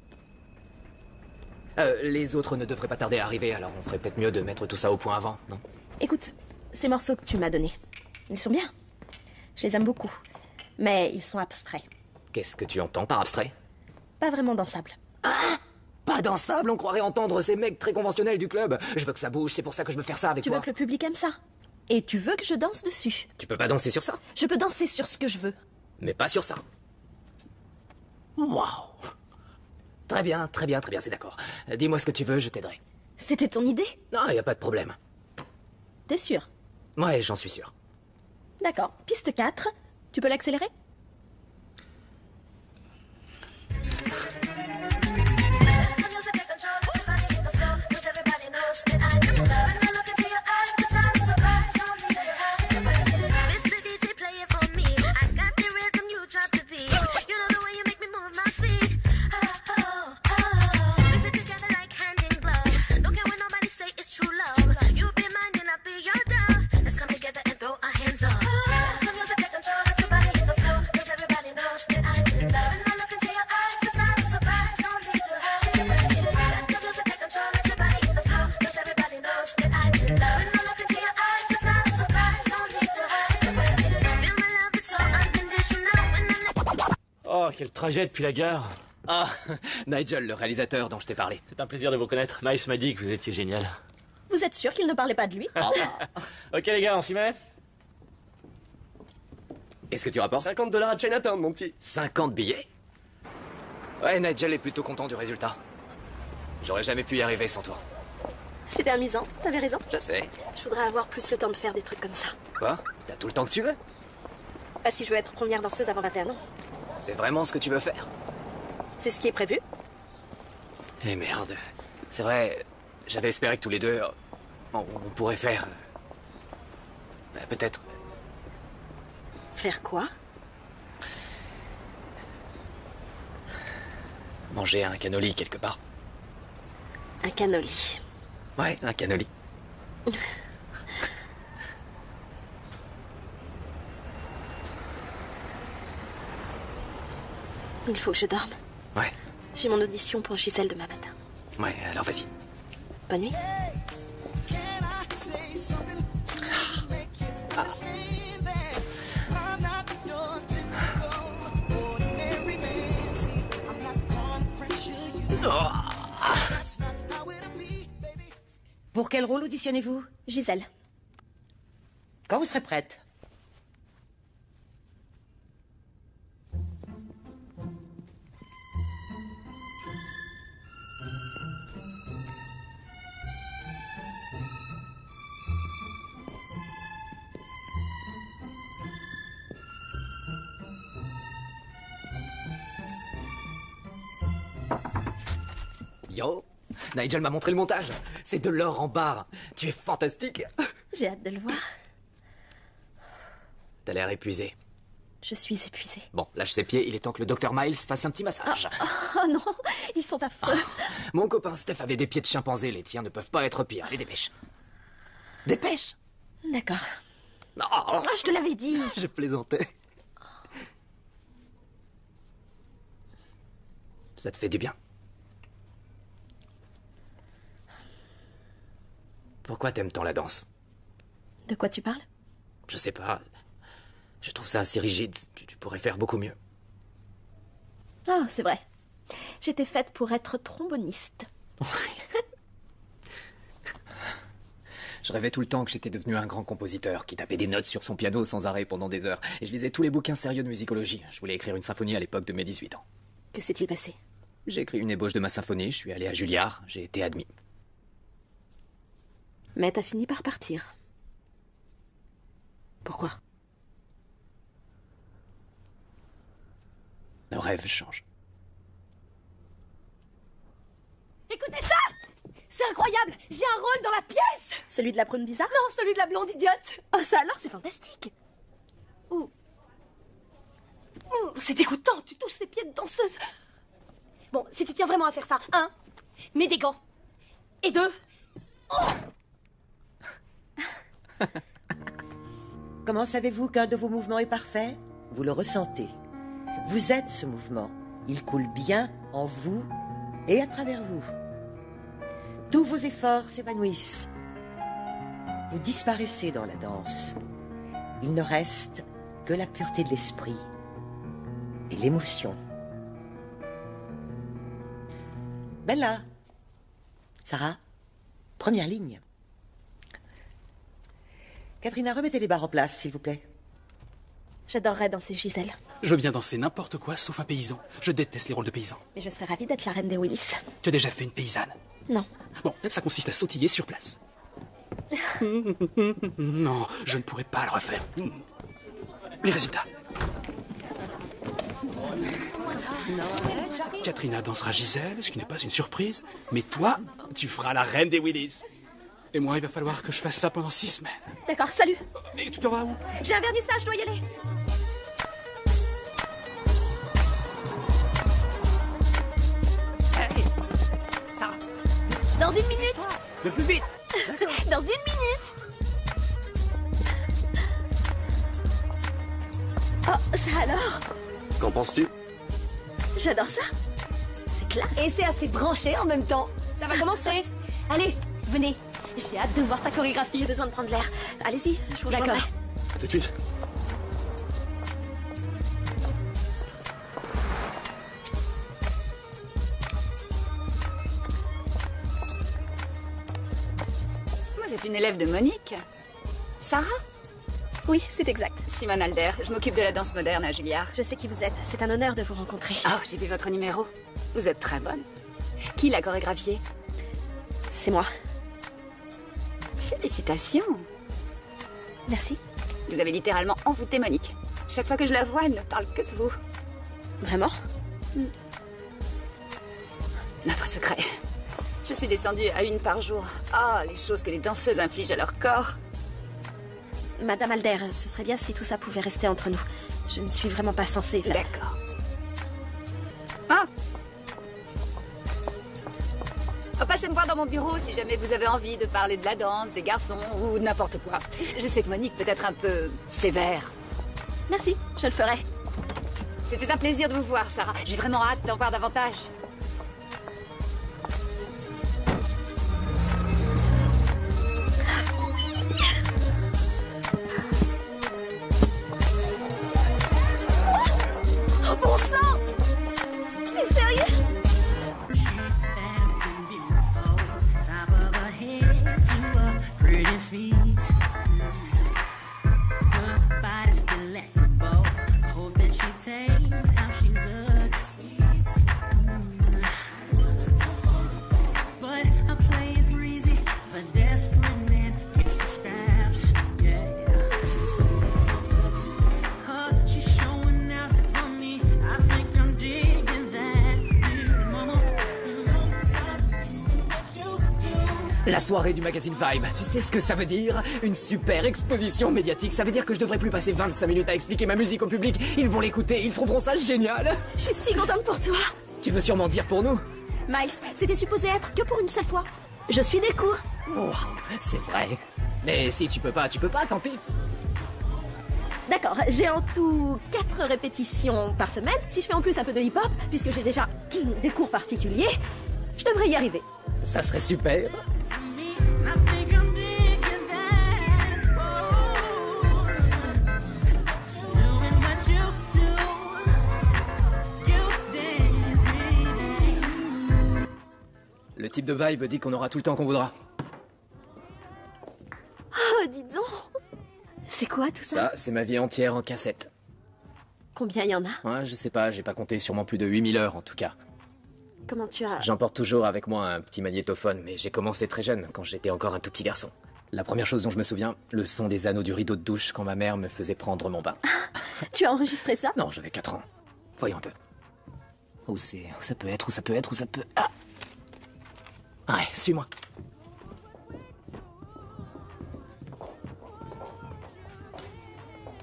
Speaker 4: Les autres ne devraient pas tarder à arriver, alors on ferait peut-être mieux de mettre tout ça au point avant, non?
Speaker 1: Écoute, ces morceaux que tu m'as donnés, ils sont bien. Je les aime beaucoup. Mais ils sont abstraits.
Speaker 4: Qu'est-ce que tu entends par abstrait?
Speaker 1: Pas vraiment dansables.
Speaker 4: Pas dansable, on croirait entendre ces mecs très conventionnels du club. Je veux que ça bouge, c'est pour ça que je veux faire ça avec
Speaker 1: Tu
Speaker 4: toi.
Speaker 1: veux que le public aime ça? Et tu veux que je danse dessus?
Speaker 4: Tu peux pas danser sur ça?
Speaker 1: Je peux danser sur ce que je veux.
Speaker 4: Mais pas sur ça. Waouh! Très bien, très bien, très bien, c'est d'accord. Dis-moi ce que tu veux, je t'aiderai.
Speaker 1: C'était ton idée?
Speaker 4: Non, y a pas de problème.
Speaker 1: T'es sûr?
Speaker 4: Ouais, j'en suis sûr.
Speaker 1: D'accord. Piste 4. Tu peux l'accélérer?
Speaker 11: quel trajet depuis la gare.
Speaker 4: Ah, Nigel, le réalisateur dont je t'ai parlé.
Speaker 11: C'est un plaisir de vous connaître. Miles m'a dit que vous étiez génial.
Speaker 1: Vous êtes sûr qu'il ne parlait pas de lui?
Speaker 11: Ok les gars, on s'y met?
Speaker 4: Est-ce que tu rapportes?
Speaker 9: $50 à Chinatown, mon petit.
Speaker 4: 50 billets? Ouais, Nigel est plutôt content du résultat. J'aurais jamais pu y arriver sans toi.
Speaker 1: C'était amusant, t'avais raison.
Speaker 4: Je sais.
Speaker 1: Je voudrais avoir plus le temps de faire des trucs comme ça.
Speaker 4: Quoi? T'as tout le temps que tu veux?
Speaker 1: Pas si je veux être première danseuse avant 21 ans.
Speaker 4: C'est vraiment ce que tu veux faire?
Speaker 1: C'est ce qui est prévu.
Speaker 4: Eh merde. C'est vrai, j'avais espéré que tous les deux, on pourrait faire... peut-être...
Speaker 1: Faire quoi?
Speaker 4: Manger un cannoli quelque part.
Speaker 1: Un cannoli.
Speaker 4: Ouais, un cannoli.
Speaker 1: Il faut que je dorme.
Speaker 4: Ouais.
Speaker 1: J'ai mon audition pour Gisèle demain matin.
Speaker 4: Ouais, alors vas-y.
Speaker 1: Bonne nuit.
Speaker 5: Pour quel rôle auditionnez-vous?
Speaker 1: Gisèle.
Speaker 5: Quand vous serez prête.
Speaker 4: Yo, Nigel m'a montré le montage. C'est de l'or en barre. Tu es fantastique.
Speaker 1: J'ai hâte de le voir.
Speaker 4: T'as l'air épuisé.
Speaker 1: Je suis épuisée.
Speaker 4: Bon, lâche ses pieds, il est temps que le Dr Miles fasse un petit massage.
Speaker 1: Oh non, ils sont affreux.
Speaker 4: Mon copain Steph avait des pieds de chimpanzé, les tiens ne peuvent pas être pires. Allez, dépêche. Dépêche.
Speaker 1: D'accord.
Speaker 4: Oh,
Speaker 1: je te l'avais dit.
Speaker 4: Je plaisantais. Ça te fait du bien. Pourquoi t'aimes tant la danse?
Speaker 1: De quoi tu parles?
Speaker 4: Je sais pas. Je trouve ça assez rigide. Tu pourrais faire beaucoup mieux.
Speaker 1: Ah, c'est vrai. J'étais faite pour être tromboniste.
Speaker 4: Je rêvais tout le temps que j'étais devenu un grand compositeur qui tapait des notes sur son piano sans arrêt pendant des heures. Et je lisais tous les bouquins sérieux de musicologie. Je voulais écrire une symphonie à l'époque de mes 18 ans.
Speaker 1: Que s'est-il passé?
Speaker 4: J'ai écrit une ébauche de ma symphonie, je suis allé à Juilliard, j'ai été admis.
Speaker 1: Mais t'as fini par partir. Pourquoi?
Speaker 4: Nos rêves changent.
Speaker 2: Écoutez ça! C'est incroyable! J'ai un rôle dans la pièce!
Speaker 1: Celui de la prune bizarre?
Speaker 2: Non, celui de la blonde idiote!
Speaker 1: Oh, ça alors, c'est fantastique!
Speaker 2: C'est dégoûtant, tu touches ses pieds de danseuse! Bon, si tu tiens vraiment à faire ça, 1, mets des gants. Et 2,
Speaker 5: Comment savez-vous qu'un de vos mouvements est parfait? Vous le ressentez. Vous êtes ce mouvement. Il coule bien en vous et à travers vous. Tous vos efforts s'évanouissent. Vous disparaissez dans la danse. Il ne reste que la pureté de l'esprit et l'émotion. Bella, Sarah, première ligne. Katrina, remettez les barres en place, s'il vous plaît.
Speaker 1: J'adorerais danser Gisèle.
Speaker 8: Je veux bien danser n'importe quoi sauf un paysan. Je déteste les rôles de paysans.
Speaker 1: Mais je serais ravie d'être la reine des Willis.
Speaker 8: Tu as déjà fait une paysanne?
Speaker 1: Non.
Speaker 8: Bon, ça consiste à sautiller sur place. Non, je ne pourrais pas le refaire. Les résultats. Katrina dansera Gisèle, ce qui n'est pas une surprise. Mais toi, tu feras la reine des Willis. Et moi, il va falloir que je fasse ça pendant 6 semaines.
Speaker 1: D'accord, salut.
Speaker 8: Et tu t'en vas où?
Speaker 1: J'ai un vernissage, je dois y aller.
Speaker 11: Hey, ça.
Speaker 1: Dans 1 minute.
Speaker 11: Le plus vite.
Speaker 1: Dans 1 minute. Oh, ça alors?
Speaker 9: Qu'en penses-tu?
Speaker 1: J'adore ça. C'est classe.
Speaker 2: et c'est assez branché en même temps.
Speaker 10: Ça va commencer.
Speaker 2: Allez, venez. J'ai hâte de voir ta chorégraphie.
Speaker 1: J'ai besoin de prendre l'air. Allez-y, je vous rejoindrai.
Speaker 9: Tout de suite.
Speaker 12: c'est une élève de Monique. Sarah?
Speaker 1: Oui, c'est exact.
Speaker 12: Simone Alder, je m'occupe de la danse moderne à Juilliard.
Speaker 1: Je sais qui vous êtes. C'est un honneur de vous rencontrer.
Speaker 12: Oh, j'ai vu votre numéro. Vous êtes très bonne. Qui l'a chorégraphié?
Speaker 1: C'est moi.
Speaker 12: Félicitations.
Speaker 1: Merci.
Speaker 12: Vous avez littéralement envoûté Monique. Chaque fois que je la vois, elle ne parle que de vous.
Speaker 1: Vraiment?
Speaker 12: Notre secret. Je suis descendue à 1 par jour. Ah, les choses que les danseuses infligent à leur corps.
Speaker 1: Madame Alder, ce serait bien si tout ça pouvait rester entre nous. Je ne suis vraiment pas censée faire...
Speaker 12: D'accord. Ah! Oh, passez me voir dans mon bureau si jamais vous avez envie de parler de la danse, des garçons ou n'importe quoi. Je sais que Monique peut être un peu sévère.
Speaker 1: Merci, je le ferai.
Speaker 12: C'était un plaisir de vous voir, Sarah. J'ai vraiment hâte d'en voir davantage.
Speaker 1: Oh bon sang! T'es sérieux?
Speaker 4: La soirée du magazine Vibe, tu sais ce que ça veut dire? Une super exposition médiatique, ça veut dire que je devrais plus passer 25 minutes à expliquer ma musique au public. Ils vont l'écouter, ils trouveront ça génial.
Speaker 1: Je suis si contente pour toi.
Speaker 4: Tu veux sûrement dire pour nous?
Speaker 1: Miles, c'était supposé être que pour une seule fois. Je suis des cours.
Speaker 4: Oh, c'est vrai. Mais si tu peux pas, tant pis.
Speaker 1: D'accord, j'ai en tout 4 répétitions par semaine. Si je fais en plus un peu de hip-hop, puisque j'ai déjà des cours particuliers, je devrais y arriver.
Speaker 4: Ça serait super. Le type de Vibe dit qu'on aura tout le temps qu'on voudra.
Speaker 1: Oh, dis donc. C'est quoi tout ça?
Speaker 4: Ça, c'est ma vie entière en cassette.
Speaker 1: Combien il y en a?
Speaker 4: Ouais, je sais pas, j'ai pas compté, sûrement plus de 8000 heures en tout cas.
Speaker 1: Comment tu as...
Speaker 4: J'emporte toujours avec moi un petit magnétophone, mais j'ai commencé très jeune, quand j'étais encore un tout petit garçon. La première chose dont je me souviens, le son des anneaux du rideau de douche quand ma mère me faisait prendre mon bain.
Speaker 1: Tu as enregistré ça?
Speaker 4: Non, j'avais 4 ans. Voyons un peu. Où ça peut être, où ça peut être, où ça peut... Ah! Ouais, suis-moi.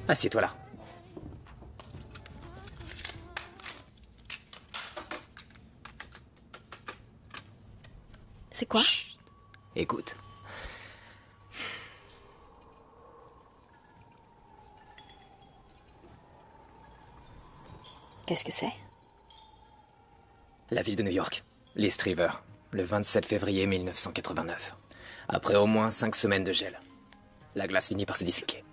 Speaker 4: Assieds-toi là.
Speaker 1: C'est quoi?
Speaker 4: Chut. Écoute.
Speaker 1: Qu'est-ce que c'est?
Speaker 4: La ville de New York, l'East River, le 27 février 1989. Après au moins 5 semaines de gel, la glace finit par se disloquer.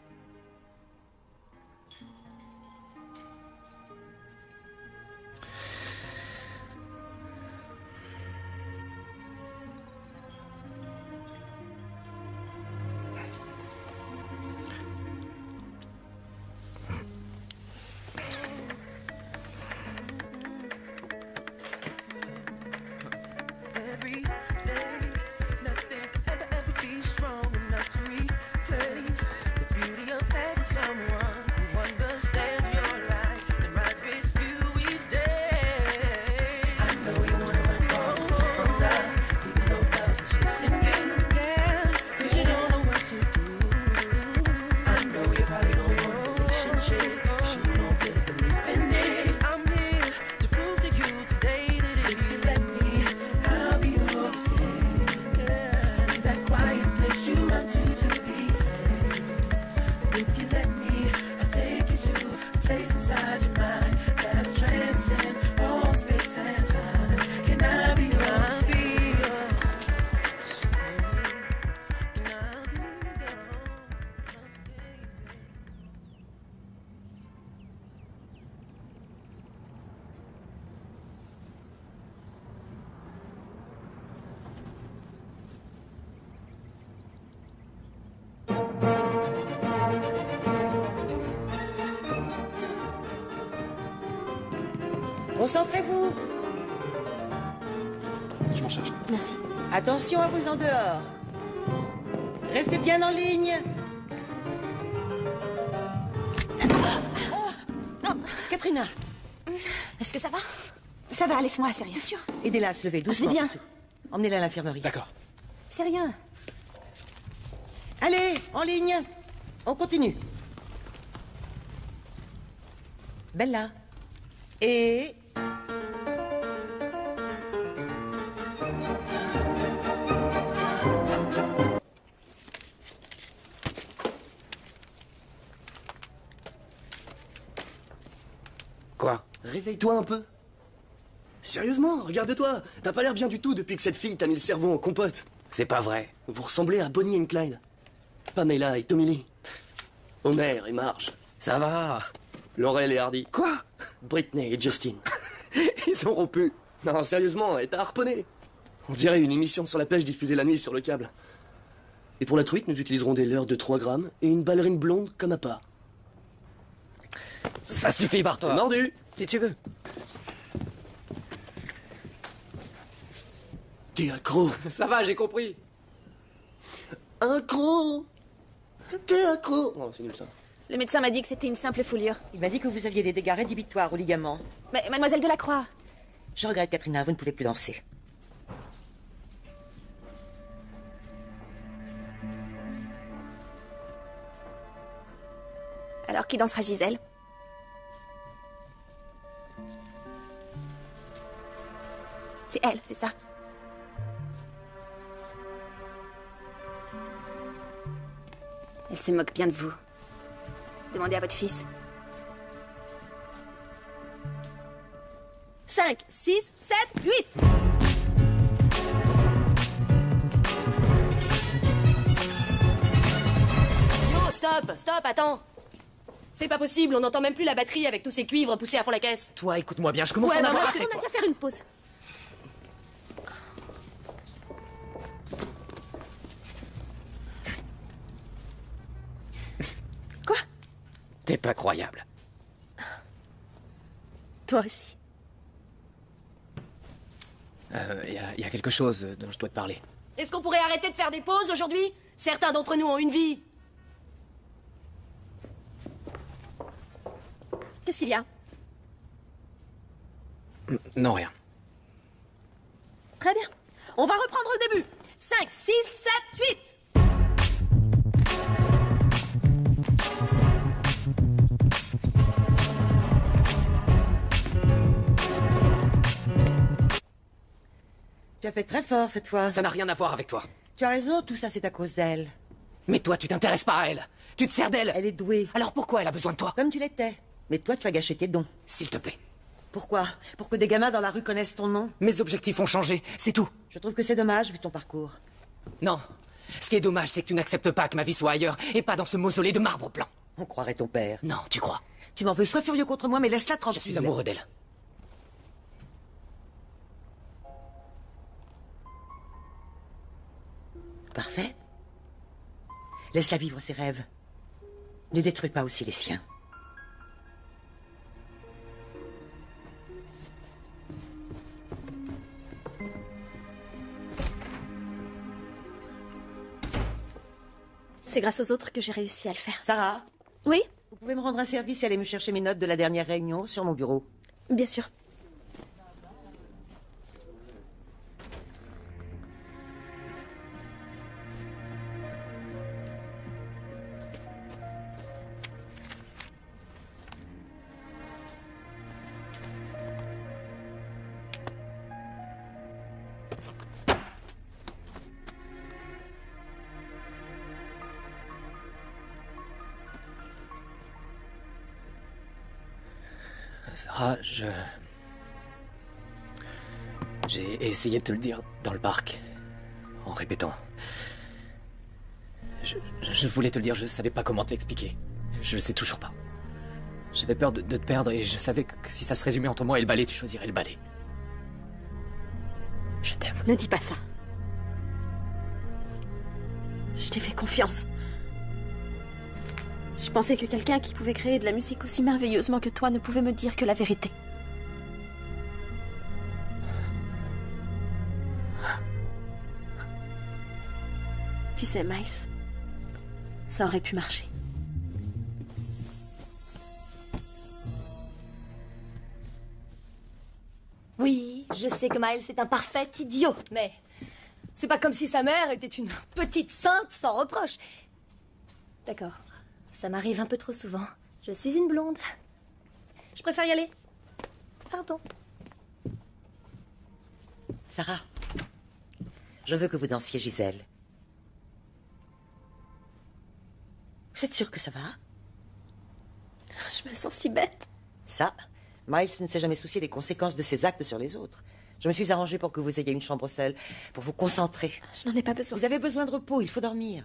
Speaker 5: Concentrez-vous.
Speaker 8: Je m'en charge.
Speaker 1: Merci.
Speaker 5: Attention à vous en dehors. Restez bien en ligne. Katrina,
Speaker 1: Est-ce que ça va?
Speaker 7: Ça va, laisse-moi, c'est rien.
Speaker 1: Sûr.
Speaker 5: aidez-la à se lever doucement.
Speaker 1: bien.
Speaker 5: c'est tout. Emmenez-la à l'infirmerie.
Speaker 8: D'accord.
Speaker 7: C'est rien.
Speaker 5: Allez, en ligne. On continue. Bella. Et...
Speaker 4: Quoi?
Speaker 13: Réveille-toi un peu. Sérieusement, regarde-toi. T'as pas l'air bien du tout depuis que cette fille t'a mis le cerveau en compote.
Speaker 4: C'est pas vrai.
Speaker 13: Vous ressemblez à Bonnie et Clyde. Pamela et Tommy Lee. Homer et Marge.
Speaker 4: Ça va.
Speaker 13: Laurel et Hardy.
Speaker 4: Quoi?
Speaker 13: Britney et Justin. Ils sont rompus. Non, sérieusement, elle t'a harponné. On dirait une émission sur la pêche diffusée la nuit sur le câble. Et pour la truite, nous utiliserons des leurres de 3 grammes et une ballerine blonde comme appât.
Speaker 4: Ça suffit, barre-toi.
Speaker 13: Mordu.
Speaker 4: Si tu veux.
Speaker 13: T'es accro.
Speaker 4: Ça va, j'ai compris.
Speaker 13: Accro. T'es accro. Oh, c'est nul ça.
Speaker 7: Le médecin m'a dit que c'était une simple foulure.
Speaker 5: Il m'a dit que vous aviez des dégâts rédhibitoires au ligament.
Speaker 7: Mais mademoiselle Delacroix.
Speaker 5: Je regrette, Katrina, vous ne pouvez plus danser.
Speaker 7: Alors qui dansera Gisèle? C'est elle, c'est ça? Elle se moque bien de vous. Demandez à votre fils. 5, 6, 7, 8.
Speaker 10: Yo, stop, attends. C'est pas possible, on n'entend même plus la batterie avec tous ces cuivres poussés à fond la caisse.
Speaker 4: Toi, écoute-moi bien, je commence
Speaker 10: Ouais,
Speaker 4: à en
Speaker 10: bah,
Speaker 4: avoir
Speaker 10: moi,
Speaker 4: assez.
Speaker 7: On n'a qu'à faire une pause. Quoi?
Speaker 4: T'es pas croyable.
Speaker 1: Toi aussi.
Speaker 4: Y a quelque chose dont je dois te parler.
Speaker 10: Est-ce qu'on pourrait arrêter de faire des pauses aujourd'hui? Certains d'entre nous ont une vie.
Speaker 7: Qu'est-ce qu'il y a?
Speaker 4: Non, rien.
Speaker 7: Très bien. On va reprendre au début. 5, 6, 7, 8.
Speaker 5: Tu as fait très fort cette fois.
Speaker 4: Ça n'a rien à voir avec toi.
Speaker 5: Tu as raison, tout ça c'est à cause d'elle.
Speaker 4: Mais toi, tu t'intéresses pas à elle. Tu te sers d'elle.
Speaker 5: Elle est douée.
Speaker 4: Alors pourquoi elle a besoin de toi?
Speaker 5: Comme tu l'étais. Mais toi, tu as gâché tes dons.
Speaker 4: S'il te plaît.
Speaker 5: Pourquoi? Pour que des gamins dans la rue connaissent ton nom?
Speaker 4: Mes objectifs ont changé, c'est tout.
Speaker 5: Je trouve que c'est dommage vu ton parcours.
Speaker 4: Non. Ce qui est dommage, c'est que tu n'acceptes pas que ma vie soit ailleurs et pas dans ce mausolée de marbre blanc.
Speaker 5: On croirait ton père.
Speaker 4: Non, tu crois.
Speaker 5: Tu m'en veux, sois furieux contre moi, mais laisse-la
Speaker 4: Je
Speaker 5: tranquille.
Speaker 4: suis amoureux d'elle.
Speaker 5: Parfait. Laisse-la vivre ses rêves. Ne détruis pas aussi les siens.
Speaker 1: C'est grâce aux autres que j'ai réussi à le faire.
Speaker 5: Sarah,
Speaker 1: Oui,
Speaker 5: vous pouvez me rendre un service et aller me chercher mes notes de la dernière réunion sur mon bureau.
Speaker 1: bien sûr.
Speaker 4: Sarah, j'ai essayé de te le dire dans le parc, en répétant. Je voulais te le dire, je savais pas comment te l'expliquer. Je le sais toujours pas. J'avais peur de te perdre et je savais que si ça se résumait entre moi et le ballet, tu choisirais le ballet. Je t'aime.
Speaker 1: Ne dis pas ça. Je t'ai fait confiance. Je pensais que quelqu'un qui pouvait créer de la musique aussi merveilleusement que toi ne pouvait me dire que la vérité. Tu sais, Miles, ça aurait pu marcher.
Speaker 2: Oui, je sais que Miles est un parfait idiot, mais c'est pas comme si sa mère était une petite sainte sans reproche. D'accord, ça m'arrive un peu trop souvent. Je suis une blonde. Je préfère y aller. Pardon.
Speaker 5: Sarah, je veux que vous dansiez Gisèle. Vous êtes sûre que ça va?
Speaker 1: Je me sens si bête.
Speaker 5: Ça, Miles ne s'est jamais soucié des conséquences de ses actes sur les autres. Je me suis arrangée pour que vous ayez une chambre seule, pour vous concentrer.
Speaker 1: Je n'en ai pas besoin.
Speaker 5: Vous avez besoin de repos, il faut dormir.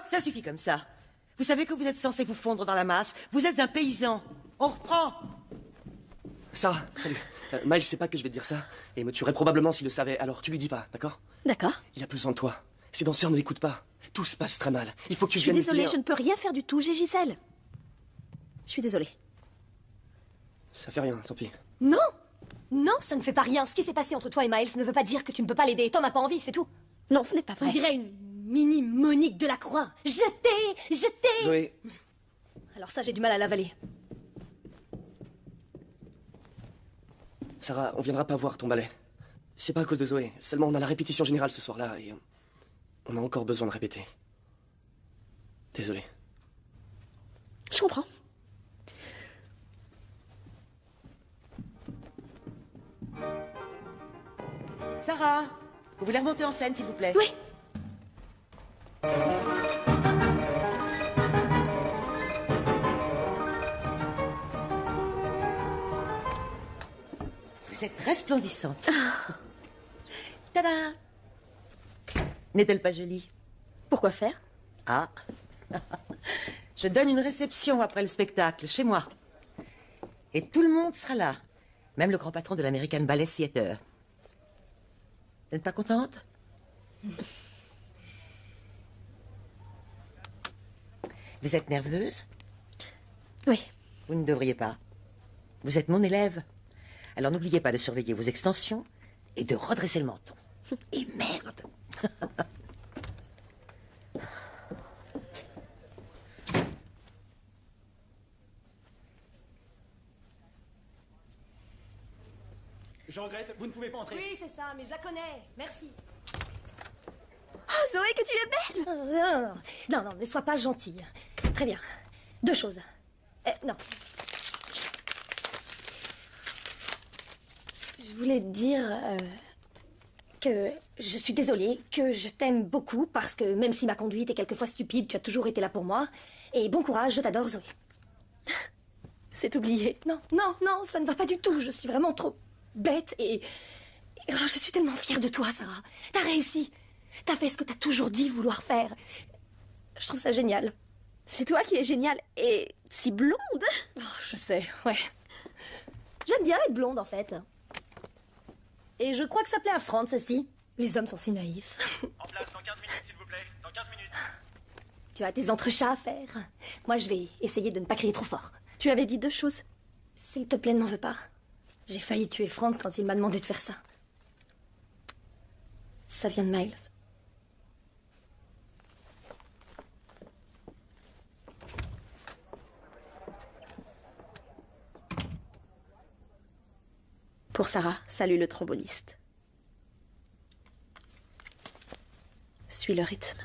Speaker 5: Ça suffit comme ça. Vous savez que vous êtes censé vous fondre dans la masse. Vous êtes un paysan. On reprend.
Speaker 13: Sarah, salut. Miles sait pas que je vais te dire ça, et me tuerait probablement s'il le savait, alors tu lui dis pas, d'accord?
Speaker 1: D'accord.
Speaker 13: Il a besoin de toi. Ses danseurs ne l'écoutent pas. Tout se passe très mal. Il faut que tu
Speaker 1: Je suis
Speaker 13: viennes
Speaker 1: désolée,
Speaker 13: filer
Speaker 1: je ne peux rien faire du tout, j'ai Gisèle. Je suis désolée.
Speaker 13: Ça fait rien, tant pis.
Speaker 2: Non! Non, ça ne fait pas rien. Ce qui s'est passé entre toi et Miles ne veut pas dire que tu ne peux pas l'aider. T'en as pas envie, c'est tout.
Speaker 1: Non, ce n'est pas vrai.
Speaker 2: On dirait une mini Monique Delacroix. Je t'ai.
Speaker 13: Zoé.
Speaker 2: Alors ça, j'ai du mal à l'avaler.
Speaker 13: Sarah, on viendra pas voir ton ballet. C'est pas à cause de Zoé. Seulement, on a la répétition générale ce soir-là, et on a encore besoin de répéter. Désolé.
Speaker 1: Je comprends.
Speaker 5: Sarah, vous voulez remonter en scène, s'il vous plaît?
Speaker 1: Oui.
Speaker 5: Vous êtes resplendissante. Tada! N'est-elle pas jolie?
Speaker 1: Pourquoi faire?
Speaker 5: Ah. Je donne une réception après le spectacle, chez moi. Et tout le monde sera là. Même le grand patron de l'American Ballet Theatre. Vous n'êtes pas contente? Vous êtes nerveuse?
Speaker 1: Oui.
Speaker 5: Vous ne devriez pas. Vous êtes mon élève. Alors n'oubliez pas de surveiller vos extensions et de redresser le menton. Et merde!
Speaker 8: Je regrette, vous ne pouvez pas entrer.
Speaker 2: Oui, c'est ça, mais je la connais. Merci.
Speaker 1: Oh, Zoé, que tu es belle!
Speaker 2: Non, ne sois pas gentille. Très bien. Deux choses. Non. Je voulais te dire que je suis désolée, que je t'aime beaucoup parce que même si ma conduite est quelquefois stupide, tu as toujours été là pour moi. Et bon courage, je t'adore, Zoé.
Speaker 1: C'est oublié.
Speaker 2: Non, ça ne va pas du tout. Je suis vraiment trop bête et je suis tellement fière de toi, Sarah. T'as réussi. T'as fait ce que t'as toujours dit vouloir faire. Je trouve ça génial.
Speaker 1: C'est toi qui es géniale et si blonde.
Speaker 2: Oh, je sais, ouais. J'aime bien être blonde, en fait. Et je crois que ça plaît à Franz aussi. Les hommes sont si naïfs.
Speaker 11: En place dans 15 minutes, s'il vous plaît. Dans 15 minutes.
Speaker 2: Tu as tes entrechats à faire. Moi, je vais essayer de ne pas crier trop fort.
Speaker 1: Tu avais dit deux choses.
Speaker 2: S'il te plaît, ne m'en veux pas. J'ai failli tuer Franz quand il m'a demandé de faire ça. Ça vient de Miles.
Speaker 1: Pour Sarah, salut le tromboniste. Suis le rythme.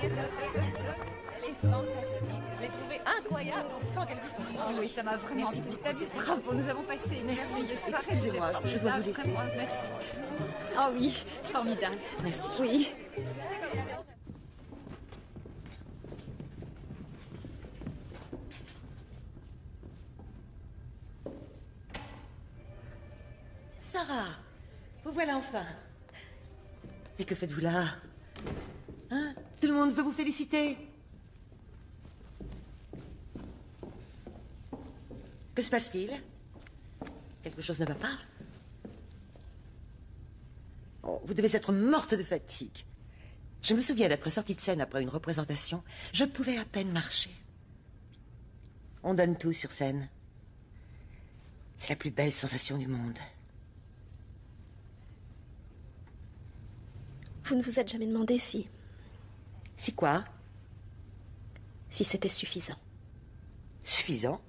Speaker 7: Elle est fantastique. Je l'ai trouvée incroyable. On sent qu'elle vous sent.
Speaker 12: Oh oui, ça m'a vraiment plu. T'as vu, bravo, nous avons passé une merveilleuse soirée.
Speaker 5: Excusez-moi, je dois vous laisser.
Speaker 12: Merci. Oh oui, formidable.
Speaker 5: Merci.
Speaker 12: Oui.
Speaker 5: Sarah, vous voilà enfin. Mais que faites-vous là? Hein? Tout le monde veut vous féliciter. Que se passe-t-il? Quelque chose ne va pas? Oh, vous devez être morte de fatigue. Je me souviens d'être sortie de scène après une représentation. Je pouvais à peine marcher. On donne tout sur scène. C'est la plus belle sensation du monde.
Speaker 1: Vous ne vous êtes jamais demandé si...
Speaker 5: Si quoi?
Speaker 1: Si c'était suffisant.
Speaker 5: Suffisant?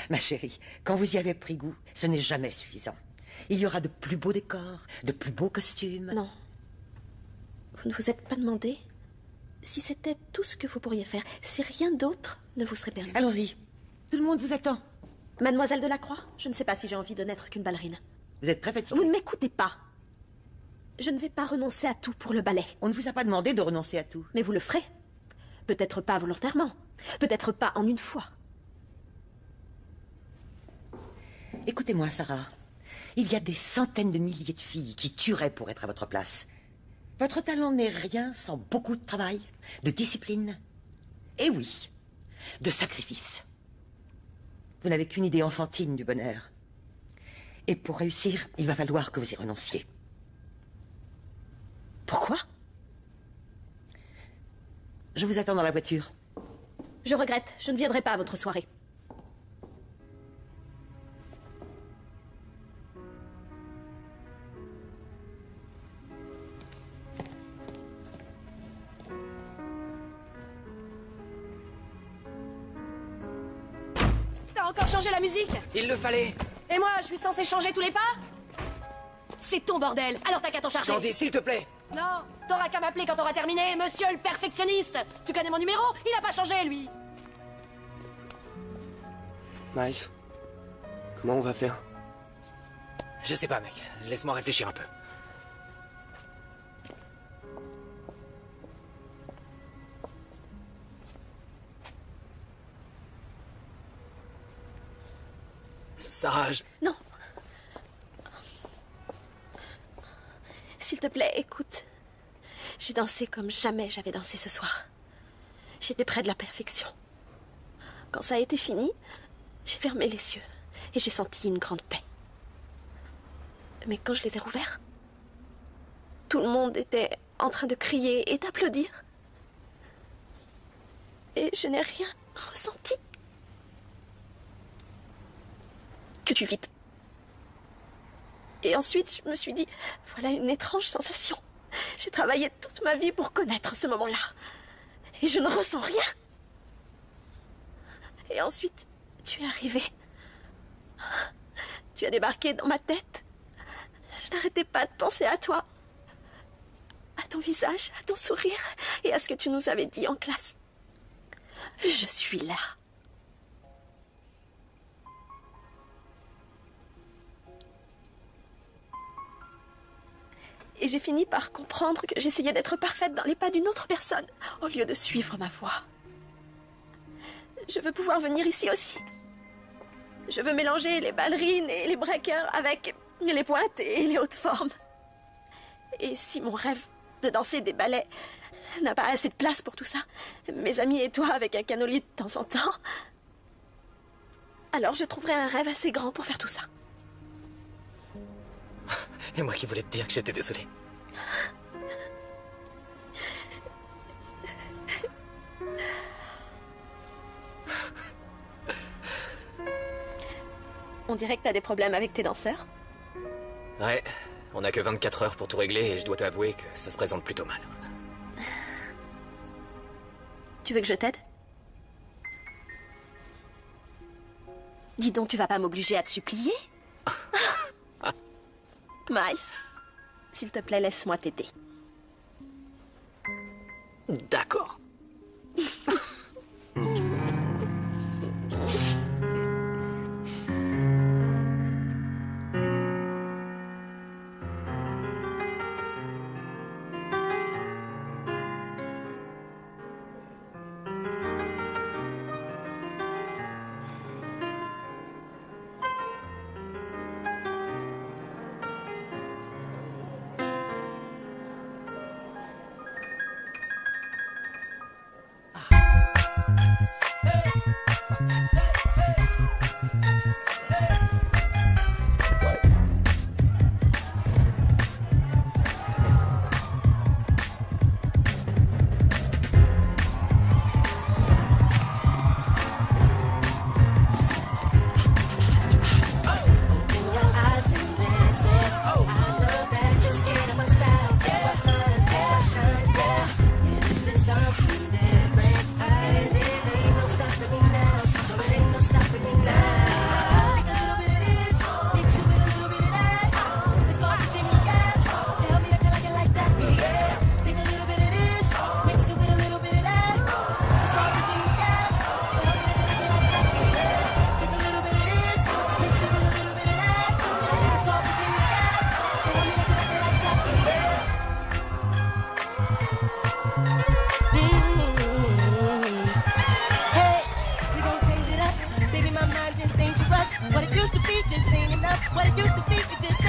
Speaker 5: Ma chérie, quand vous y avez pris goût, ce n'est jamais suffisant. Il y aura de plus beaux décors, de plus beaux costumes.
Speaker 1: Non. Vous ne vous êtes pas demandé si c'était tout ce que vous pourriez faire, si rien d'autre ne vous serait permis.
Speaker 5: Allons-y. Tout le monde vous attend.
Speaker 1: Mademoiselle Delacroix, je ne sais pas si j'ai envie de n'être qu'une ballerine.
Speaker 5: Vous êtes très fatiguée.
Speaker 1: Vous ne m'écoutez pas. Je ne vais pas renoncer à tout pour le ballet.
Speaker 5: On ne vous a pas demandé de renoncer à tout.
Speaker 1: Mais vous le ferez. Peut-être pas volontairement. Peut-être pas en une fois.
Speaker 5: Écoutez-moi, Sarah. Il y a des centaines de milliers de filles qui tueraient pour être à votre place. Votre talent n'est rien sans beaucoup de travail, de discipline. Et oui, de sacrifice. Vous n'avez qu'une idée enfantine du bonheur. Et pour réussir, il va falloir que vous y renonciez.
Speaker 1: Pourquoi?
Speaker 5: Je vous attends dans la voiture.
Speaker 1: Je regrette, je ne viendrai pas à votre soirée.
Speaker 10: T'as encore changé la musique?
Speaker 4: Il le fallait.
Speaker 10: Et moi, je suis censée changer tous les pas? C'est ton bordel, alors t'as qu'à t'en charger.
Speaker 4: Candy, s'il te plaît.
Speaker 10: Non, t'auras qu'à m'appeler quand t'auras terminé, monsieur le perfectionniste. Tu connais mon numéro? Il a pas changé, lui.
Speaker 13: Miles, comment on va faire?
Speaker 4: Je sais pas, mec. Laisse-moi réfléchir un peu. Sarah,
Speaker 1: Non. S'il te plaît, écoute. J'ai dansé comme jamais j'avais dansé ce soir. J'étais près de la perfection. Quand ça a été fini, j'ai fermé les yeux et j'ai senti une grande paix. Mais quand je les ai rouverts, tout le monde était en train de crier et d'applaudir. Et je n'ai rien ressenti que du vide. Et ensuite, je me suis dit, voilà une étrange sensation. J'ai travaillé toute ma vie pour connaître ce moment-là. Et je ne ressens rien. Et ensuite, tu es arrivé. Tu as débarqué dans ma tête. Je n'arrêtais pas de penser à toi. À ton visage, à ton sourire et à ce que tu nous avais dit en classe. Je suis là. Et j'ai fini par comprendre que j'essayais d'être parfaite dans les pas d'une autre personne, au lieu de suivre ma voie. Je veux pouvoir venir ici aussi. Je veux mélanger les ballerines et les breakers avec les pointes et les hautes formes. Et si mon rêve de danser des ballets n'a pas assez de place pour tout ça, mes amis et toi avec un cannoli de temps en temps, alors je trouverai un rêve assez grand pour faire tout ça.
Speaker 4: Et moi qui voulais te dire que j'étais désolé.
Speaker 1: On dirait que t'as des problèmes avec tes danseurs.
Speaker 4: Ouais, on a que 24 heures pour tout régler et je dois t'avouer que ça se présente plutôt mal.
Speaker 1: Tu veux que je t'aide? Dis donc, tu vas pas m'obliger à te supplier? Miles, s'il te plaît, laisse-moi t'aider.
Speaker 4: D'accord.
Speaker 14: What it used to be, you just